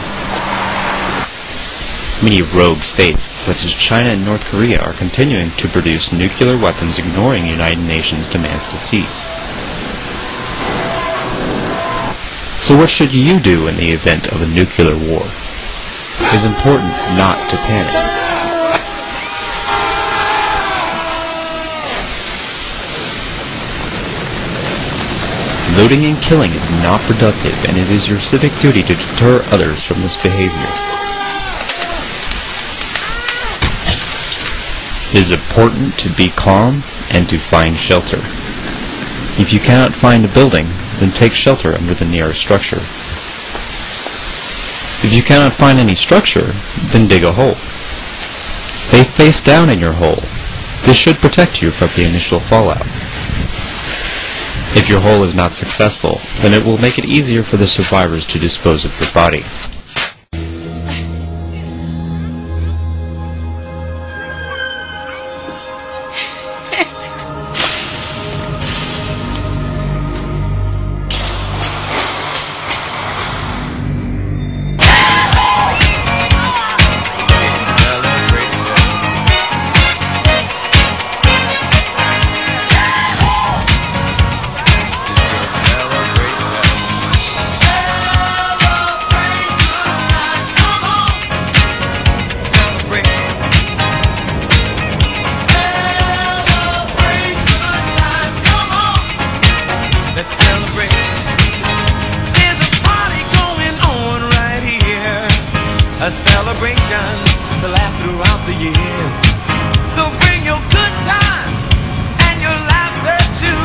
Many rogue states, such as China and North Korea, are continuing to produce nuclear weapons, ignoring United Nations demands to cease. So what should you do in the event of a nuclear war? It is important not to panic. Looting and killing is not productive, and it is your civic duty to deter others from this behavior. It is important to be calm and to find shelter. If you cannot find a building, then take shelter under the nearest structure. If you cannot find any structure, then dig a hole. Lay face down in your hole. This should protect you from the initial fallout. If your hole is not successful, then it will make it easier for the survivors to dispose of your body. A celebration to last throughout the years. So bring your good times and your laughter too.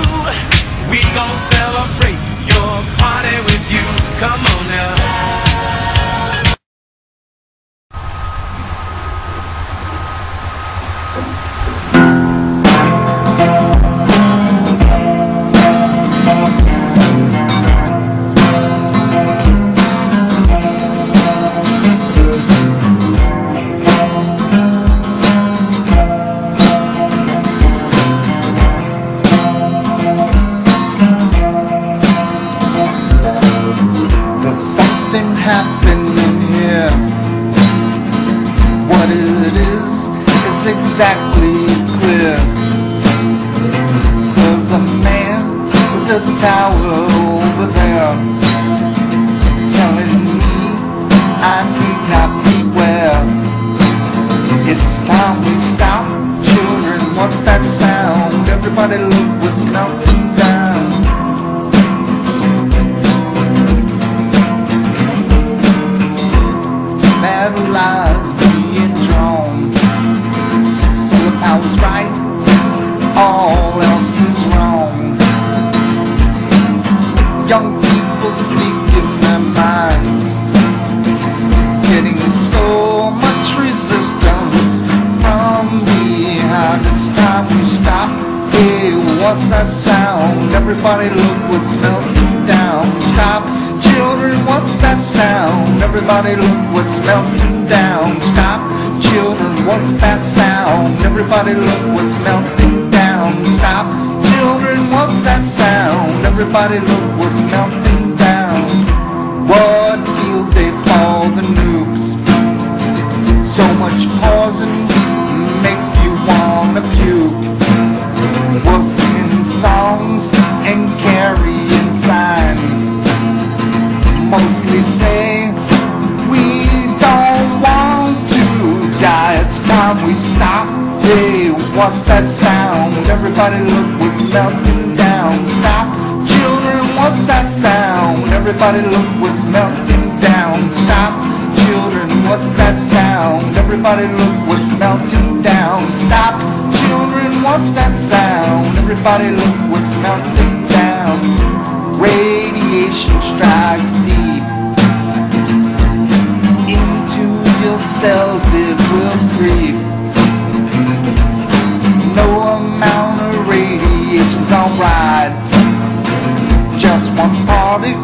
We gon' celebrate your party with you. Come on now. Exactly clear. There's a man with a tower over there telling me I need not beware. It's time we stop, children. What's that sound? Everybody look what's melting down. Mad lies being drawn. I was right, all else is wrong. Young people speaking their minds, getting so much resistance from behind. It's time we stop. Hey, what's that sound? Everybody look what's melting down. Stop, children. what's that sound? Everybody look what's melting down. Stop, children, what's that sound? Everybody look what's melting down. Stop, children, what's that sound? Everybody look what's melting down. What field day for the nukes? So much poison make you wanna puke. We're singing songs and carrying signs. Mostly say we don't want to die. It's time we stop. Hey, what's that sound? Everybody look what's melting down. Stop, children, what's that sound? Everybody look what's melting down. Stop, children, what's that sound? Everybody look what's melting down. Stop, children, what's that sound? Everybody look what's melting down. Radiation strikes deep into your cells, it will creep. No amount of radiation's alright. Just one particle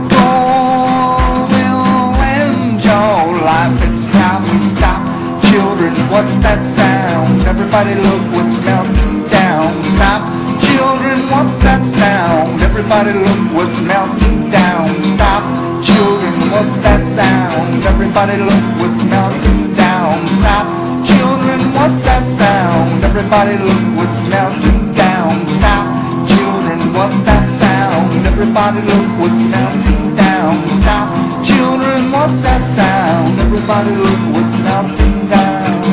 will end your life. It's time we stop. Children, what's that sound? Everybody look what's melting down. Stop, children, what's that sound? Everybody look what's melting down. Stop, children, what's that sound? Everybody look what's melting down. Stop, children, what's that sound? Everybody look what's melting down. Stop, children, what's that sound? Everybody look what's melting down. Stop, children, what's that sound? Everybody look what's melting down.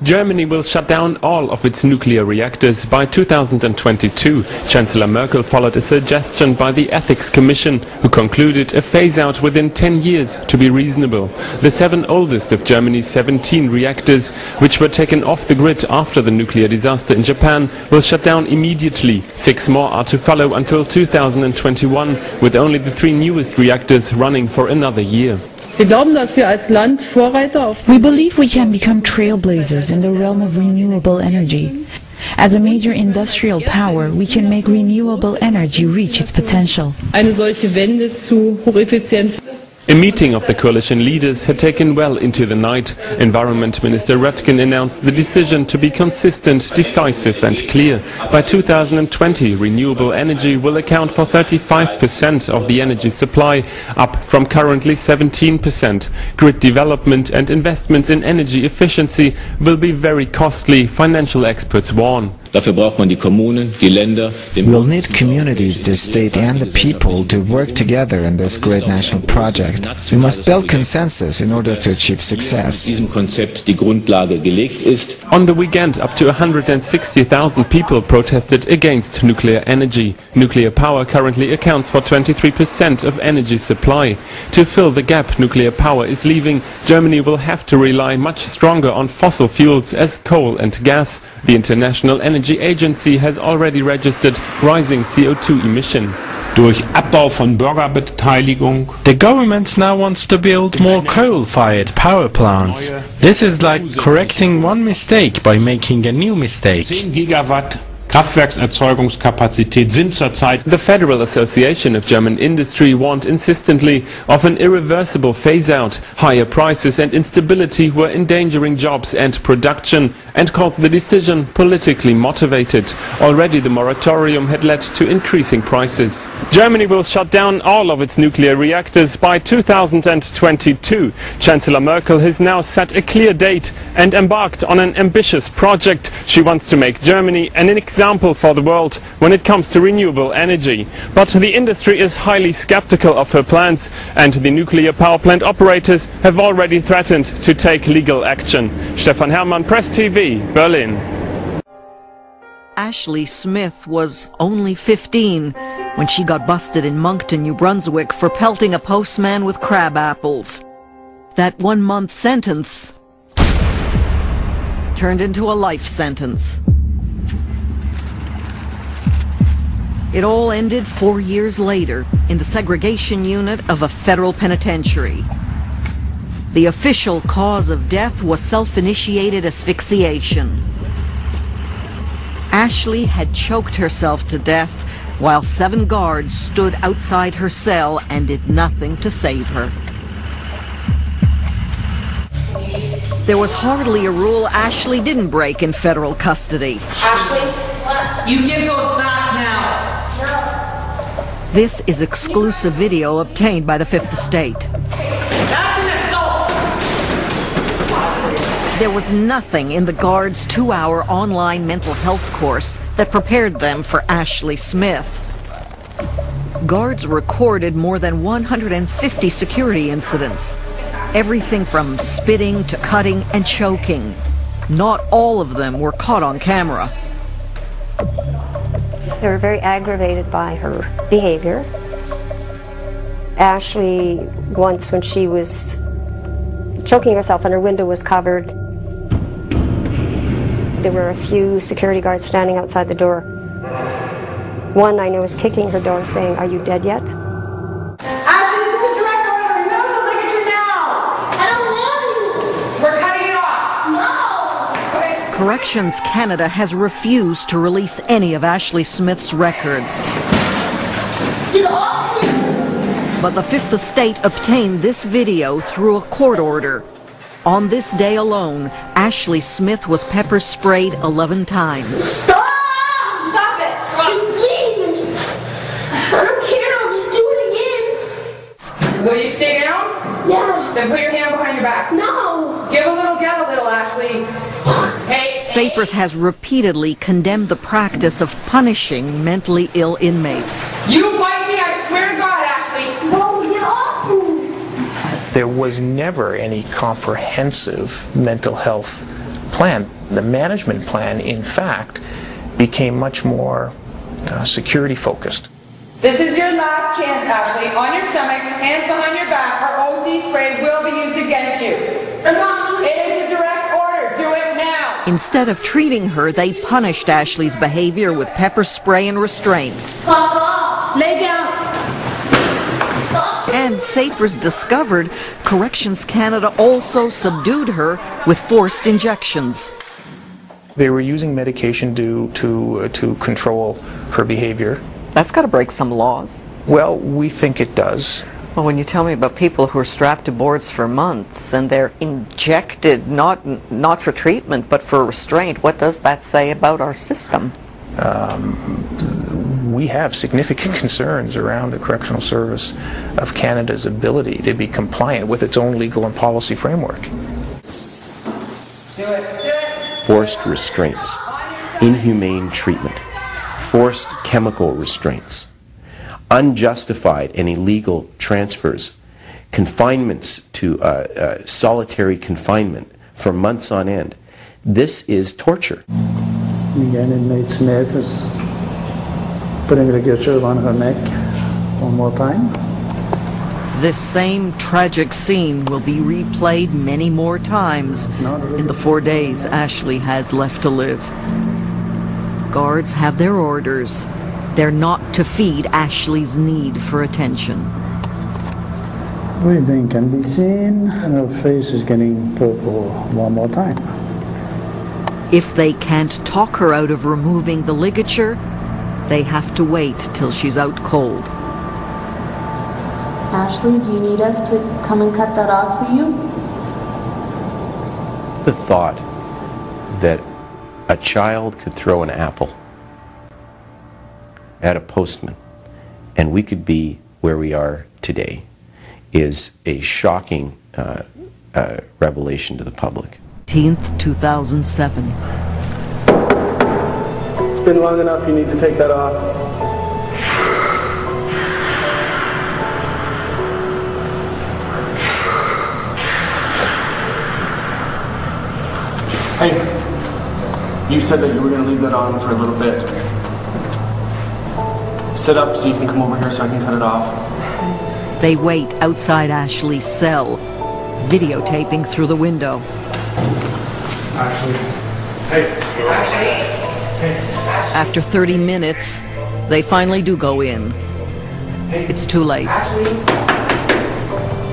Germany will shut down all of its nuclear reactors by 2022. Chancellor Merkel followed a suggestion by the Ethics Commission, who concluded a phase-out within 10 years to be reasonable. The 7 oldest of Germany's 17 reactors, which were taken off the grid after the nuclear disaster in Japan, will shut down immediately. 6 more are to follow until 2021, with only the 3 newest reactors running for another year. We believe we can become trailblazers in the realm of renewable energy. As a major industrial power, we can make renewable energy reach its potential. A meeting of the coalition leaders had taken well into the night. Environment Minister Röttgen announced the decision to be consistent, decisive and clear. By 2020, renewable energy will account for 35% of the energy supply, up from currently 17%. Grid development and investments in energy efficiency will be very costly, financial experts warn. We'll need communities, the state and the people to work together in this great national project. We must build consensus in order to achieve success. On the weekend, up to 160,000 people protested against nuclear energy. Nuclear power currently accounts for 23% of energy supply. To fill the gap nuclear power is leaving, Germany will have to rely much stronger on fossil fuels as coal and gas. The International Energy Agency has already registered rising CO2 emission. Durch Abbau von Bürgerbeteiligung. The government now wants to build more coal-fired power plants. This is like correcting one mistake by making a new mistake. 10 Gigawatt Kraftwerkserzeugungskapazität sind zurzeit. The Federal Association of German Industry warned insistently of an irreversible phase-out. Higher prices and instability were endangering jobs and production, and called the decision politically motivated. Already the moratorium had led to increasing prices. Germany will shut down all of its nuclear reactors by 2022. Chancellor Merkel has now set a clear date and embarked on an ambitious project. She wants to make Germany an example for the world when it comes to renewable energy. But the industry is highly skeptical of her plans, and the nuclear power plant operators have already threatened to take legal action. Stefan Herrmann, Press TV, Berlin. Ashley Smith was only 15 when she got busted in Moncton, New Brunswick for pelting a postman with crab apples. That 1-month sentence turned into a life sentence. It all ended 4 years later in the segregation unit of a federal penitentiary. The official cause of death was self-initiated asphyxiation. Ashley had choked herself to death while 7 guards stood outside her cell and did nothing to save her. There was hardly a rule Ashley didn't break in federal custody. Ashley, you give those back now. This is exclusive video obtained by the Fifth Estate. That's an assault! There was nothing in the guards' 2-hour online mental health course that prepared them for Ashley Smith. Guards recorded more than 150 security incidents. Everything from spitting to cutting and choking. Not all of them were caught on camera. They were very aggravated by her behavior. Ashley, once when she was choking herself and her window was covered, there were a few security guards standing outside the door. One I know was kicking her door saying, "Are you dead yet?" Ashley, this is a direct order. Remove the ligature now. I don't want you. We're cutting it off. No. Okay. Corrections Canada has refused to release any of Ashley Smith's records. Get off me. But the Fifth Estate obtained this video through a court order. On this day alone, Ashley Smith was pepper sprayed 11 times. Stop! Stop it! Just leave. I don't care. I'll just do it again. Will you stay down? Yeah. Then put your hand behind your back. No. Get a little, Ashley. Hey. Sapers has repeatedly condemned the practice of punishing mentally ill inmates. You bite me, I swear to God, Ashley. No, get off me. There was never any comprehensive mental health plan. The management plan, in fact, became much more security focused. This is your last chance, Ashley. On your stomach, hands behind your back, or OC spray will be used against you. It is a direct order. Do it now. Instead of treating her, they punished Ashley's behavior with pepper spray and restraints. Lay down. And Sapers discovered Corrections Canada also subdued her with forced injections. They were using medication to control her behavior. That's got to break some laws. Well, we think it does. Well, when you tell me about people who are strapped to boards for months and they're injected not for treatment but for restraint, what does that say about our system? We have significant concerns around the Correctional Service of Canada's ability to be compliant with its own legal and policy framework. Forced restraints, inhumane treatment, forced chemical restraints, unjustified and illegal transfers, confinements to solitary confinement for months on end. This is torture. Again, inmate Smith is putting a ligature on her neck one more time. This same tragic scene will be replayed many more times in the 4 days Ashley has left to live. Guards have their orders. They're not to feed Ashley's need for attention. Breathing can be seen, and her face is getting purple one more time. If they can't talk her out of removing the ligature, they have to wait till she's out cold. Ashley, do you need us to come and cut that off for you? The thought that a child could throw an apple at a postman and we could be where we are today is a shocking revelation to the public. 18th, 2007. It's been long enough, you need to take that off. Hey, you said that you were going to leave that on for a little bit. Sit up so you can come over here so I can cut it off. They wait outside Ashley's cell, videotaping through the window. Ashley. Hey. Ashley. Hey. After 30 minutes, they finally do go in. It's too late. Ashley.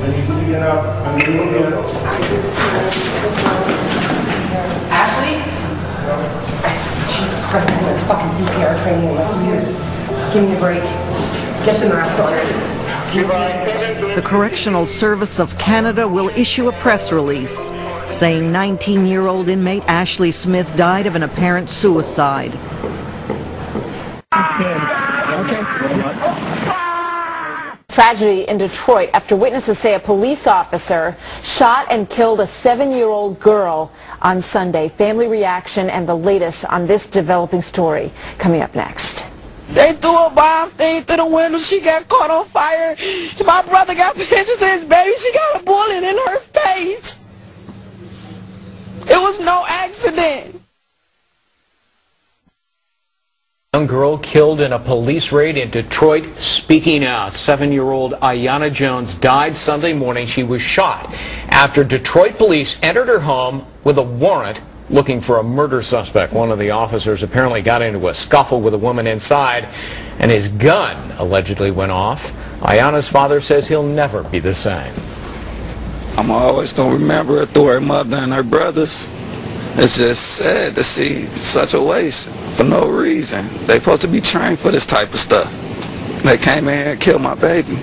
I need you to get up. I need you to get up. Ashley? Jesus Christ, I've been fucking CPR training in like years. Give me a break. Get the mask on. The Correctional Service of Canada will issue a press release saying 19-year-old inmate Ashley Smith died of an apparent suicide. Tragedy in Detroit after witnesses say a police officer shot and killed a 7-year-old girl on Sunday. Family reaction and the latest on this developing story coming up next. They threw a bomb thing through the window. She got caught on fire. My brother got pictures of his baby. She got a bullet in her face. It was no accident. Young girl killed in a police raid in Detroit speaking out. 7-year-old Aiyana Jones died Sunday morning. She was shot after Detroit police entered her home with a warrant looking for a murder suspect. One of the officers apparently got into a scuffle with a woman inside and his gun allegedly went off. Aiyana's father says he'll never be the same. I'm always going to remember her through her mother and her brothers. It's just sad to see such a waste for no reason. They're supposed to be trained for this type of stuff. They came in here and killed my baby.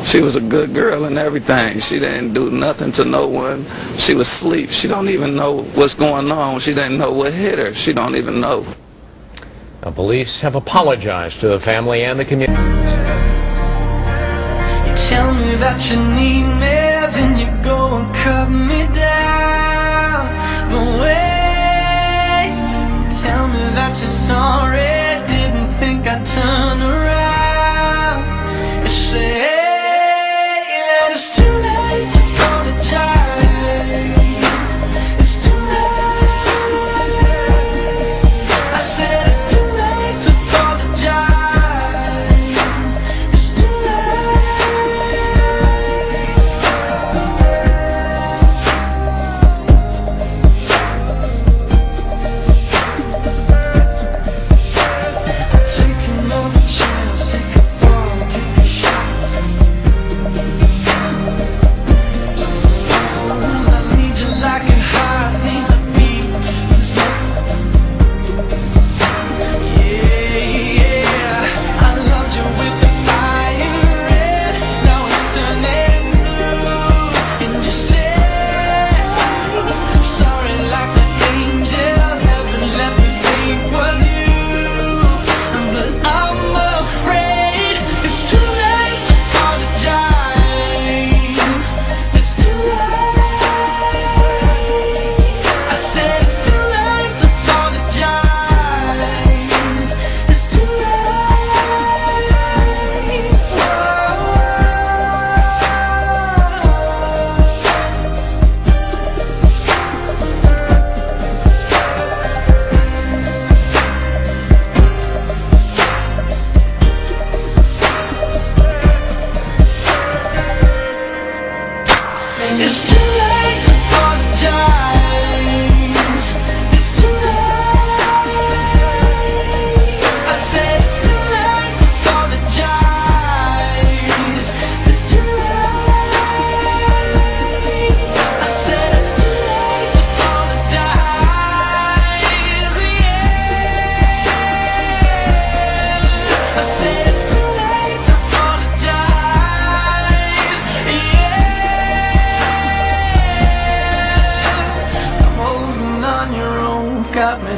She was a good girl and everything. She didn't do nothing to no one. She was asleep. She don't even know what's going on. She didn't know what hit her. She don't even know. The police have apologized to the family and the community. You tell me that you need me, then you go and cut me down. But wait, tell me that you're sorry, didn't think I'd turn around and say that it's too late to apologize. It's too late.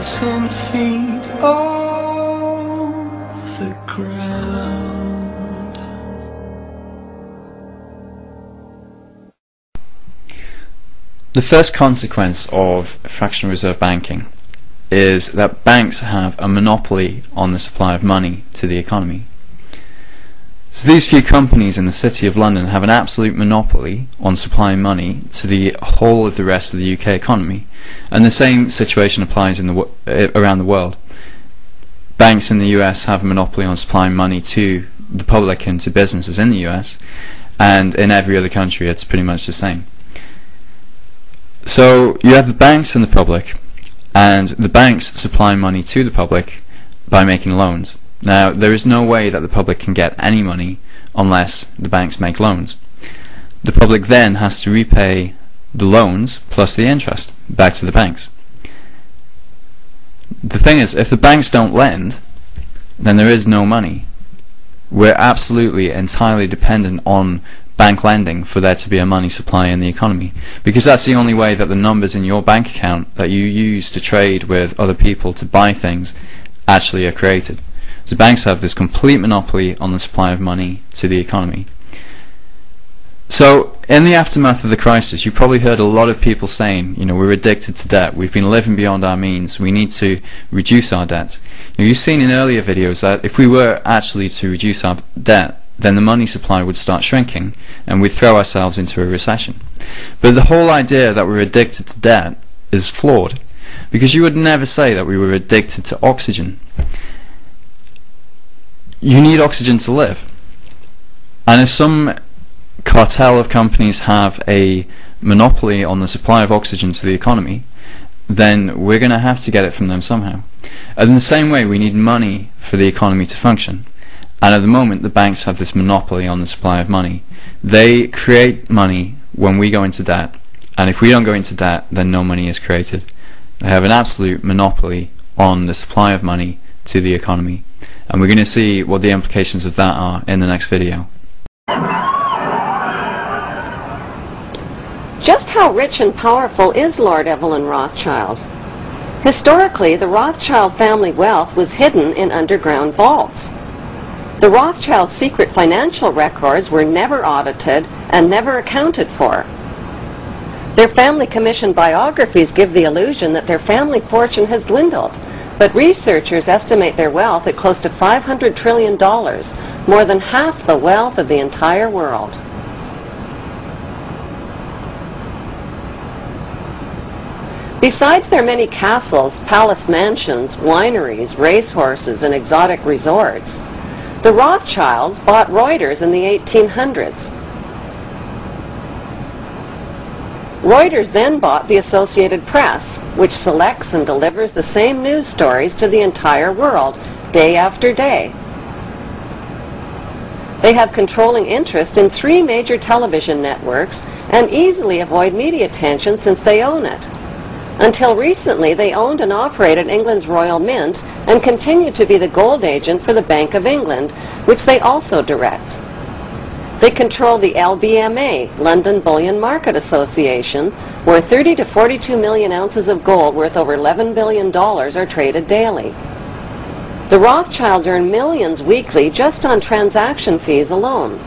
10 feet off the ground. The first consequence of fractional reserve banking is that banks have a monopoly on the supply of money to the economy. So these few companies in the City of London have an absolute monopoly on supplying money to the whole of the rest of the UK economy, and the same situation applies around the world. Banks in the US have a monopoly on supplying money to the public and to businesses in the US, and in every other country it's pretty much the same. So you have the banks and the public, and the banks supply money to the public by making loans. Now, there is no way that the public can get any money unless the banks make loans. The public then has to repay the loans plus the interest back to the banks. The thing is, if the banks don't lend, then there is no money. We're absolutely entirely dependent on bank lending for there to be a money supply in the economy, because that's the only way that the numbers in your bank account that you use to trade with other people to buy things actually are created. So banks have this complete monopoly on the supply of money to the economy. So in the aftermath of the crisis, you probably heard a lot of people saying, you know, we're addicted to debt, we've been living beyond our means, we need to reduce our debt. You've seen in earlier videos that if we were actually to reduce our debt, then the money supply would start shrinking and we'd throw ourselves into a recession. But the whole idea that we're addicted to debt is flawed, because you would never say that we were addicted to oxygen. You need oxygen to live. And if some cartel of companies have a monopoly on the supply of oxygen to the economy, then we're going to have to get it from them somehow. And in the same way, we need money for the economy to function. And at the moment, the banks have this monopoly on the supply of money. They create money when we go into debt, and if we don't go into debt, then no money is created. They have an absolute monopoly on the supply of money to the economy. And we're going to see what the implications of that are in the next video. Just how rich and powerful is Lord Evelyn Rothschild? Historically, the Rothschild family wealth was hidden in underground vaults. The Rothschilds' secret financial records were never audited and never accounted for. Their family commissioned biographies give the illusion that their family fortune has dwindled, but researchers estimate their wealth at close to $500 trillion, more than half the wealth of the entire world. Besides their many castles, palace mansions, wineries, racehorses, and exotic resorts, the Rothschilds bought Reuters in the 1800s. Reuters then bought the Associated Press, which selects and delivers the same news stories to the entire world, day after day. They have controlling interest in 3 major television networks and easily avoid media attention since they own it. Until recently, they owned and operated England's Royal Mint and continue to be the gold agent for the Bank of England, which they also direct. They control the LBMA, London Bullion Market Association, where 30 to 42 million ounces of gold worth over $11 billion are traded daily. The Rothschilds earn millions weekly just on transaction fees alone.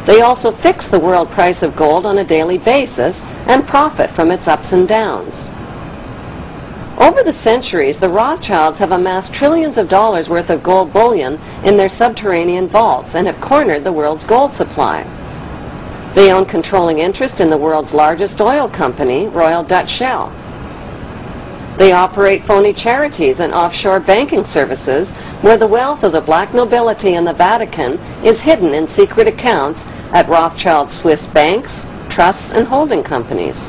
They also fix the world price of gold on a daily basis and profit from its ups and downs. Over the centuries, the Rothschilds have amassed trillions of dollars worth of gold bullion in their subterranean vaults and have cornered the world's gold supply. They own controlling interest in the world's largest oil company, Royal Dutch Shell. They operate phony charities and offshore banking services where the wealth of the black nobility and the Vatican is hidden in secret accounts at Rothschild Swiss banks, trusts, and holding companies.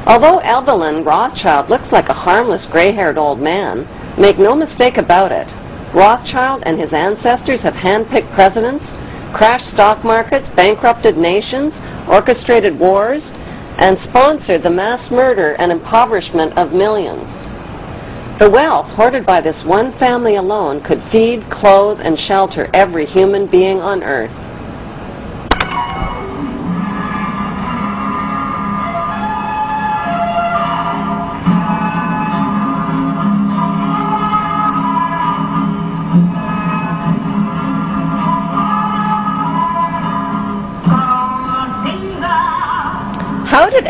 Although Evelyn Rothschild looks like a harmless gray-haired old man, make no mistake about it, Rothschild and his ancestors have handpicked presidents, crashed stock markets, bankrupted nations, orchestrated wars, and sponsored the mass murder and impoverishment of millions. The wealth hoarded by this one family alone could feed, clothe, and shelter every human being on earth.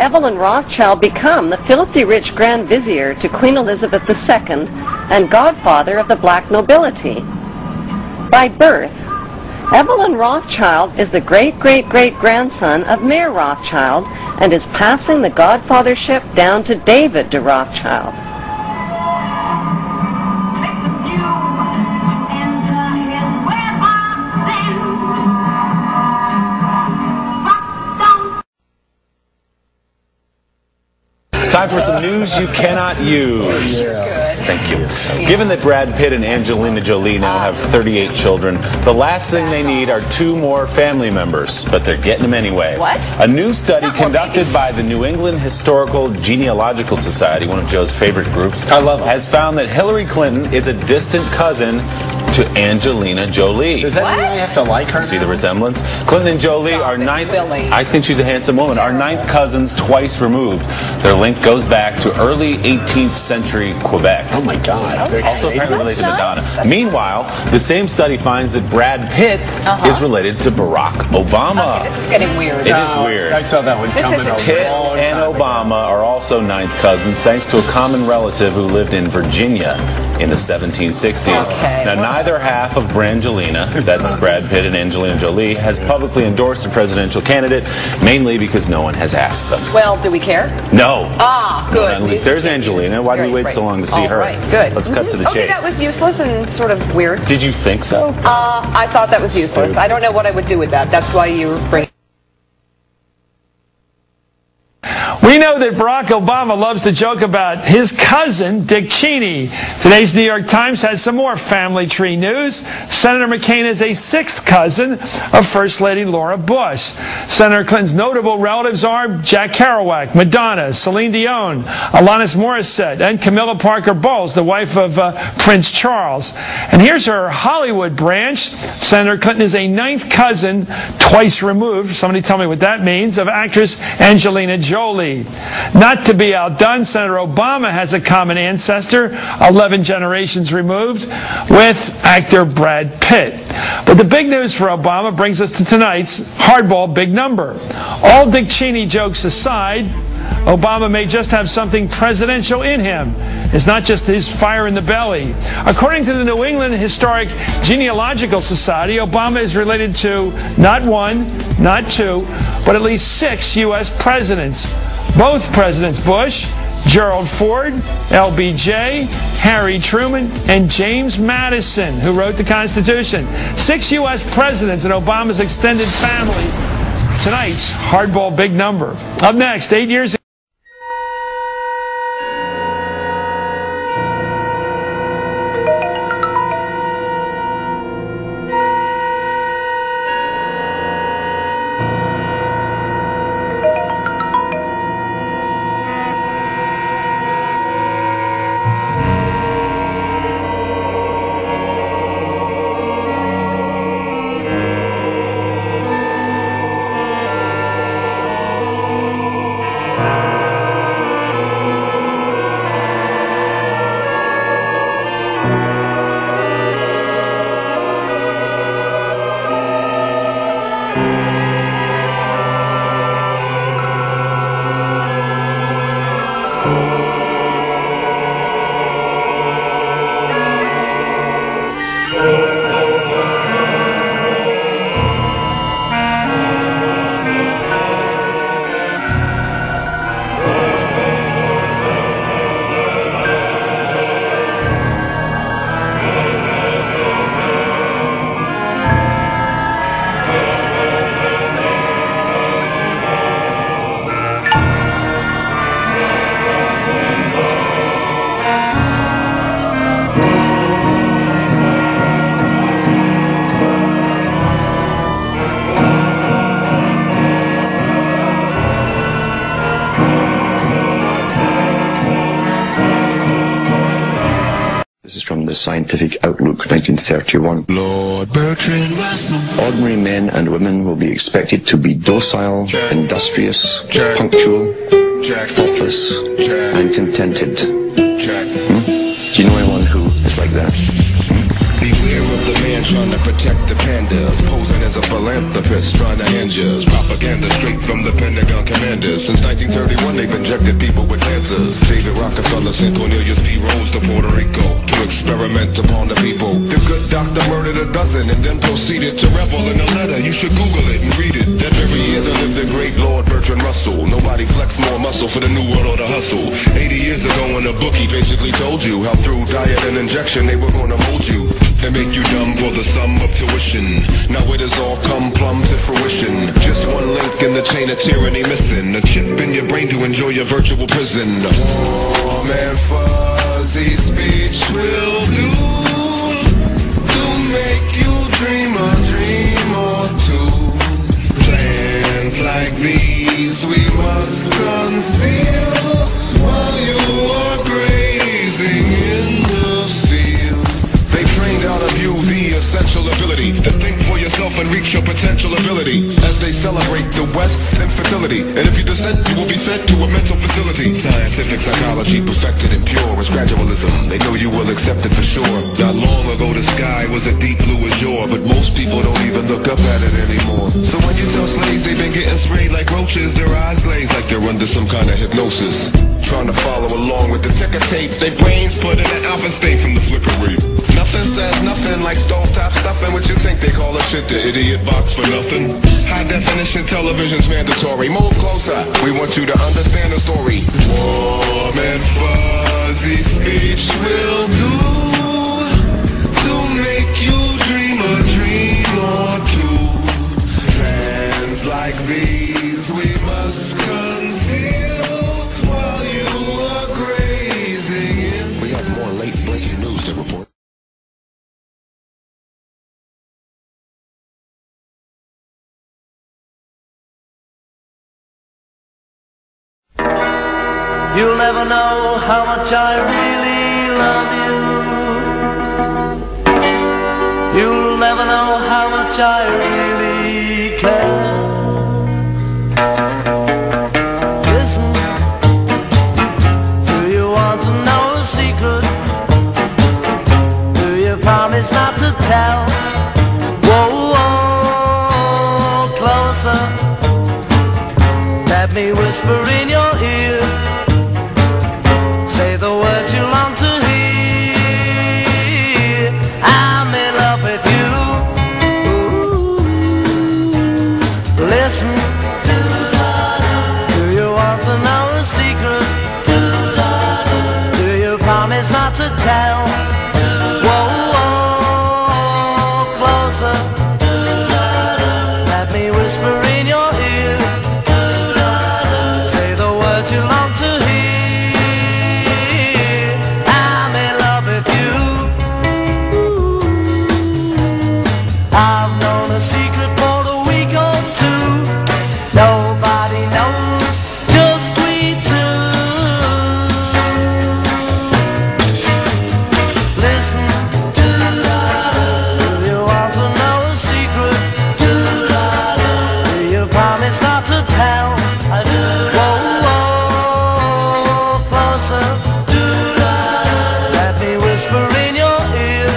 Evelyn Rothschild become the filthy rich Grand Vizier to Queen Elizabeth II and godfather of the black nobility? By birth, Evelyn Rothschild is the great-great-great-grandson of Mayer Rothschild and is passing the godfathership down to David de Rothschild. Time for some news you cannot use. Thank you. Given that Brad Pitt and Angelina Jolie now have 38 children, the last thing they need are 2 more family members, but they're getting them anyway. What? A new study conducted by the New England Historical Genealogical Society, one of Joe's favorite groups, has found that Hillary Clinton is a distant cousin to Angelina Jolie. Does that mean I have to like her? See the resemblance? Clinton and Jolie are ninth. Billy. I think she's a handsome woman. Are ninth cousins twice removed. Their link goes back to early 18th century Quebec. Oh my God. Okay. Also apparently related to Madonna. Meanwhile, the same study finds that Brad Pitt is related to Barack Obama. Okay, this is getting weird. It is weird. I saw that one coming. Pitt and Obama are also ninth cousins thanks to a common relative who lived in Virginia in the 1760s. Okay. Now, neither half of Brangelina, that's Brad Pitt and Angelina Jolie, has publicly endorsed a presidential candidate, mainly because no one has asked them. Well, do we care? No. Ah, good. At least there's Angelina. Why did we wait so long to see her? Right, good. Let's cut to the Okay, chase. that was useless and sort of weird. Did you think so? I thought that was useless. I don't know what I would do with that. That's why you bring. We know that Barack Obama loves to joke about his cousin, Dick Cheney. Today's New York Times has some more family tree news. Senator McCain is a 6th cousin of First Lady Laura Bush. Senator Clinton's notable relatives are Jack Kerouac, Madonna, Celine Dion, Alanis Morissette, and Camilla Parker Bowles, the wife of Prince Charles. And here's her Hollywood branch. Senator Clinton is a 9th cousin, twice removed, somebody tell me what that means, of actress Angelina Jolie. Not to be outdone, Senator Obama has a common ancestor, 11 generations removed, with actor Brad Pitt. But the big news for Obama brings us to tonight's hardball big number. All Dick Cheney jokes aside, Obama may just have something presidential in him. It's not just his fire in the belly. According to the New England Historic Genealogical Society, Obama is related to not 1, not 2, but at least 6 U.S. presidents. Both Presidents Bush, Gerald Ford, LBJ, Harry Truman, and James Madison, who wrote the Constitution. 6 U.S. presidents in Obama's extended family. Tonight's hardball big number. Up next, 8 years ago. Scientific Outlook, 1931. Lord Bertrand Russell. Ordinary men and women will be expected to be docile, industrious, punctual, thoughtless, and contented. Do you know anyone who is like that? Beware of the man trying to protect the pandas, posing as a philanthropist trying to hand you propaganda straight from the Pentagon commanders. Since 1931 they've injected people with cancers. David Rockefeller sent Cornelius P. Rose to Puerto Rico to experiment upon the people. The good doctor murdered a dozen and then proceeded to revel in a letter. You should Google it and read it. That very year there lived the great Lord Bertrand Russell. Nobody flexed more muscle for the new world order hustle. 80 years ago when a bookie basically told you how through diet and injection they were gonna mold you and make you dumb for the sum of tuition. Now it has all come plumb to fruition. Just one link in the chain of tyranny missing. A chip in your brain to enjoy your virtual prison. Warm and fuzzy speech will do to make you dream a dream or two. Plans like these we must conceal while you are grazing in the field. They trained out of you the essential ability to think for yourself and reach your potential ability as they celebrate the West's infertility. And if you dissent, you will be sent to a mental facility. Scientific psychology perfected and pure as gradualism. They know you will accept it for sure. Not long ago the sky was a deep blue azure, but most people don't even look up at it anymore. So when you tell slaves they've been getting sprayed like roaches, their eyes glaze like they're under some kind of hypnosis. Trying to follow along with the ticker tape, their brains put in an alpha state from the flickery. Nothing says nothing like stovetop stuffing. What you think they call a shit, the idiot box for nothing? High definition television's mandatory. Move closer, we want you to understand the story. Warm and fuzzy speech will do to make you dream a dream or two. Plans like these we must conceal while you are grazing in. We have more late breaking news to report. You'll never know how much I really love you. You'll never know how much I really care. Listen, do you want to know a secret? Do you promise not to tell? Whoa, whoa, closer. Let me whisper in your ear. Say the words you long to hear. I'm in love with you. Ooh. Listen, do you want to know a secret? Do you promise not to tell? Whoa, whoa, closer. Let me whisper in your ear. Say the words you long to hear. I've known a secret for a week or two. Nobody knows, just we two. Listen, do you want to know a secret? Do you promise not to tell? Whoa, whoa, closer. Let me whisper in your ear.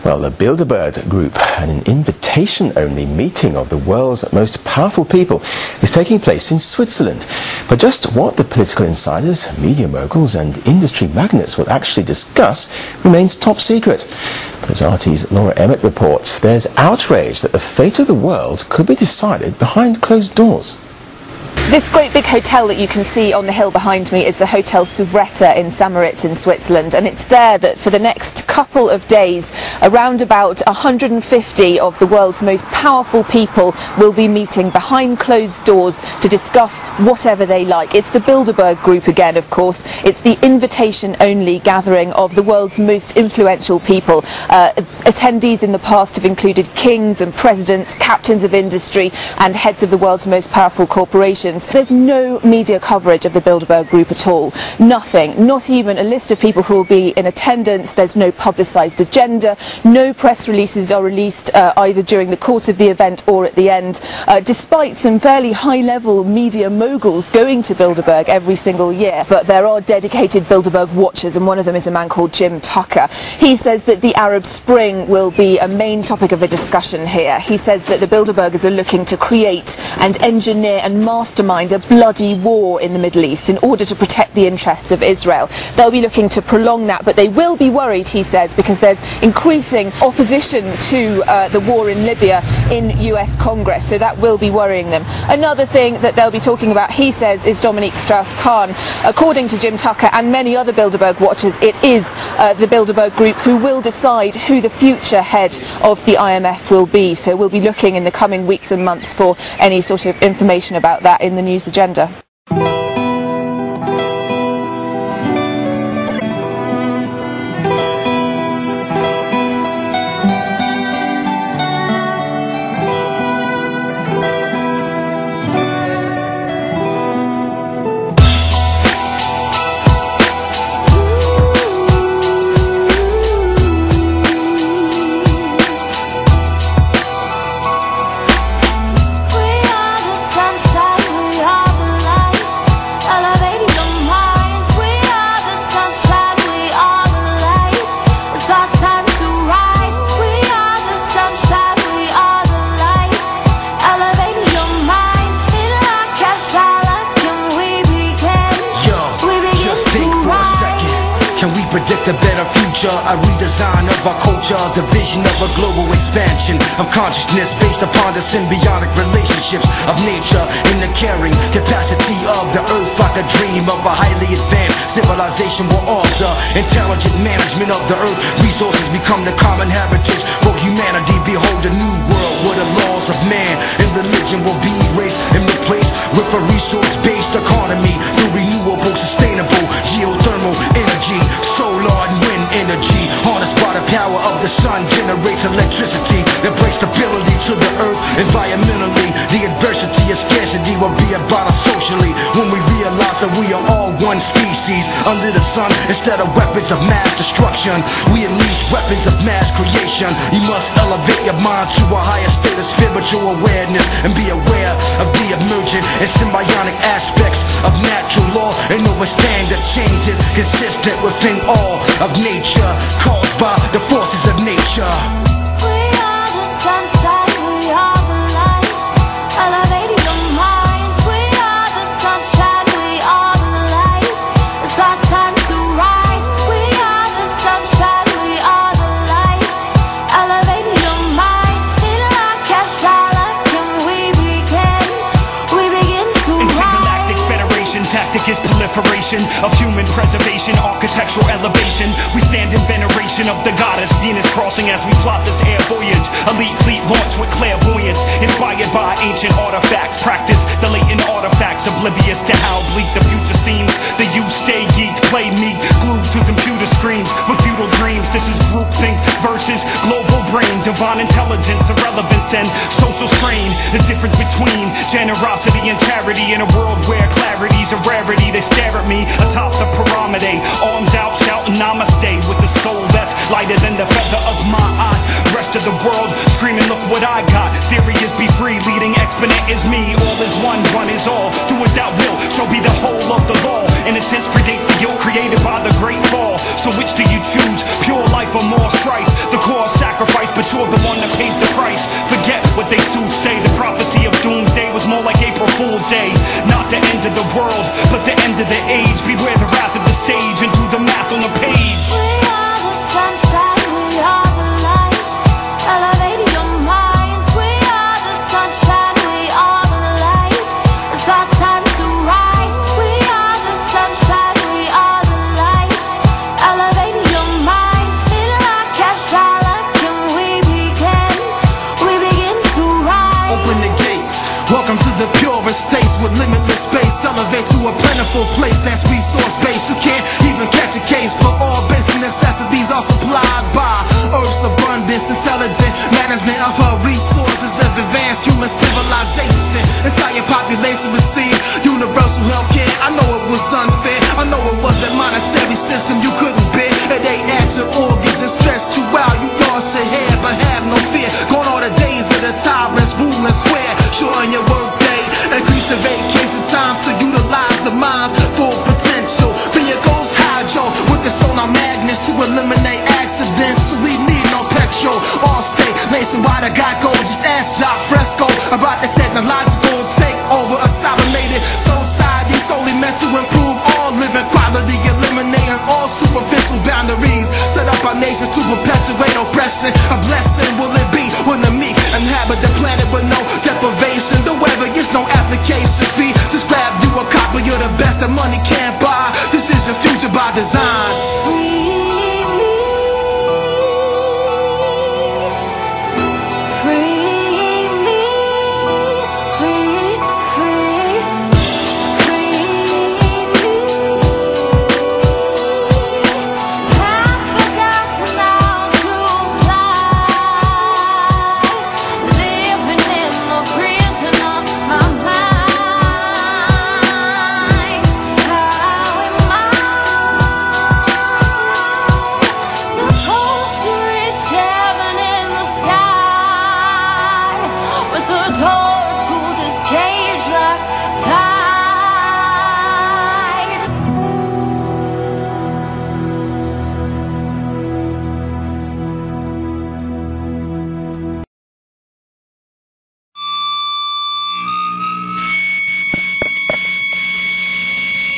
Well, the Bilderberg Group, an invitation-only meeting of the world's most powerful people, is taking place in Switzerland. But just what the political insiders, media moguls and industry magnates will actually discuss remains top secret. But as RT's Laura Emmett reports, there's outrage that the fate of the world could be decided behind closed doors. This great big hotel that you can see on the hill behind me is the Hotel Souvrette in St-Moritz in Switzerland, and it's there that for the next couple of days around about 150 of the world's most powerful people will be meeting behind closed doors to discuss whatever they like. It's the Bilderberg Group again, of course. It's the invitation-only gathering of the world's most influential people. Attendees in the past have included kings and presidents, captains of industry and heads of the world's most powerful corporations. There's no media coverage of the Bilderberg Group at all. Nothing. Not even a list of people who will be in attendance. There's no publicised agenda. No press releases are released either during the course of the event or at the end, despite some fairly high-level media moguls going to Bilderberg every single year. But there are dedicated Bilderberg watchers, and one of them is a man called Jim Tucker. He says that the Arab Spring will be a main topic of a discussion here. He says that the Bilderbergers are looking to create and engineer and mastermind a bloody war in the Middle East in order to protect the interests of Israel. They'll be looking to prolong that, but they will be worried, he says, because there's increasing opposition to the war in Libya in US Congress, so that will be worrying them. Another thing that they'll be talking about, he says, is Dominique Strauss-Kahn. According to Jim Tucker and many other Bilderberg watchers, it is the Bilderberg Group who will decide who the future head of the IMF will be, so we'll be looking in the coming weeks and months for any sort of information about that in the news agenda. Predict a better future, a redesign of our culture, the vision of a global expansion of consciousness based upon the symbiotic relationships of nature in the caring capacity of the earth. Like a dream of a highly advanced civilization where all the intelligent management of the earth resources become the common heritage for humanity. Behold a new world where the laws of man and religion will be erased and replaced with a resource-based economy through renewable, sustainable geothermal energy. Solar and wind energy harnessed by the power of the sun generates electricity that brings stability to the earth. Environmentally, the adversity and scarcity will be about us socially when we realize that we are all one species under the sun. Instead of weapons of mass destruction, we unleash weapons of mass creation. You must elevate your mind to a higher state of spiritual awareness and be aware of the emergent and symbiotic aspects of natural law and understand that change is consistent within all of nature, caused by the forces of nature. We are the sunshine, we are the light, elevating your minds. We are the sunshine, we are the light. It's our time to rise. We are the sunshine, we are the light, elevating your mind. In our cashala, can we begin to rise. Intergalactic Federation tactic is proliferation of human preservation, architectural elevation. We stand in veneration of the goddess Venus crossing as we plot this air voyage. Elite fleet launch with clairvoyance, inspired by ancient artifacts. Practice the latent artifacts, oblivious to how bleak the future seems. The youth stay geeked, play meek, glued to computer screens with futile dreams. This is groupthink versus global brain, divine intelligence, irrelevance and social strain. The difference between generosity and charity in a world where clarity's a rarity. They stare at me atop the pyramid, arms out, shouting namaste with a soul that's lighter than the feather of my eye. Rest of the world screaming, look what I got. Theory is be free, leading exponent is me. All is one is all. Do what thou will, shall be the whole of the law. Innocence predates the guilt created by the great fall. So which do you choose? Pure life or more strife? The cause sacrifice, but you're the one that pays the price. Forget what they soothsay. The prophecy of doomsday was more like April Fool's Day. Not the end of the world, but the end of the age. Beware the wrath of the sage and do the math on the page. We are the sunshine, we are the light, elevating your mind. We are the sunshine, we are the light. It's our time to rise. We are the sunshine, we are the light, elevating your mind. In like a Shylock, and we begin to rise. Open the gates. Welcome to the purest states with limitless space. Elevate to a plentiful place that's resource-based. You can't even catch a case, for all basic necessities are supplied by Earth's abundance. Intelligent management of her resources of advanced human civilization. Entire population receive universal health care. I know it was unfair, I know it was that monetary system you couldn't bear. It ain't at your organs, it stressed you out. You lost your hair, but have no fear. Gone all the days of the tyrants ruling square. Shorten your work day, increase the vacation time to utilize the mind's full potential. Vehicles hydro with the sonar magnets to eliminate accidents, so we need no petrol. All state, nationwide, I got gold. Just ask Jock Fresco about the technological takeover. Assimilated society solely meant to improve all living quality, eliminating all superficial boundaries. Set up our nations to perpetuate oppression. A blessing will it be when the meek inhabit the planet with no deprivation. The weather is no application fee. Just grab you a copy of the best that money can't buy. This is your future by design.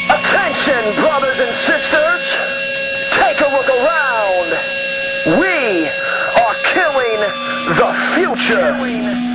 Attention, brothers and sisters, take a look around. We are killing the future.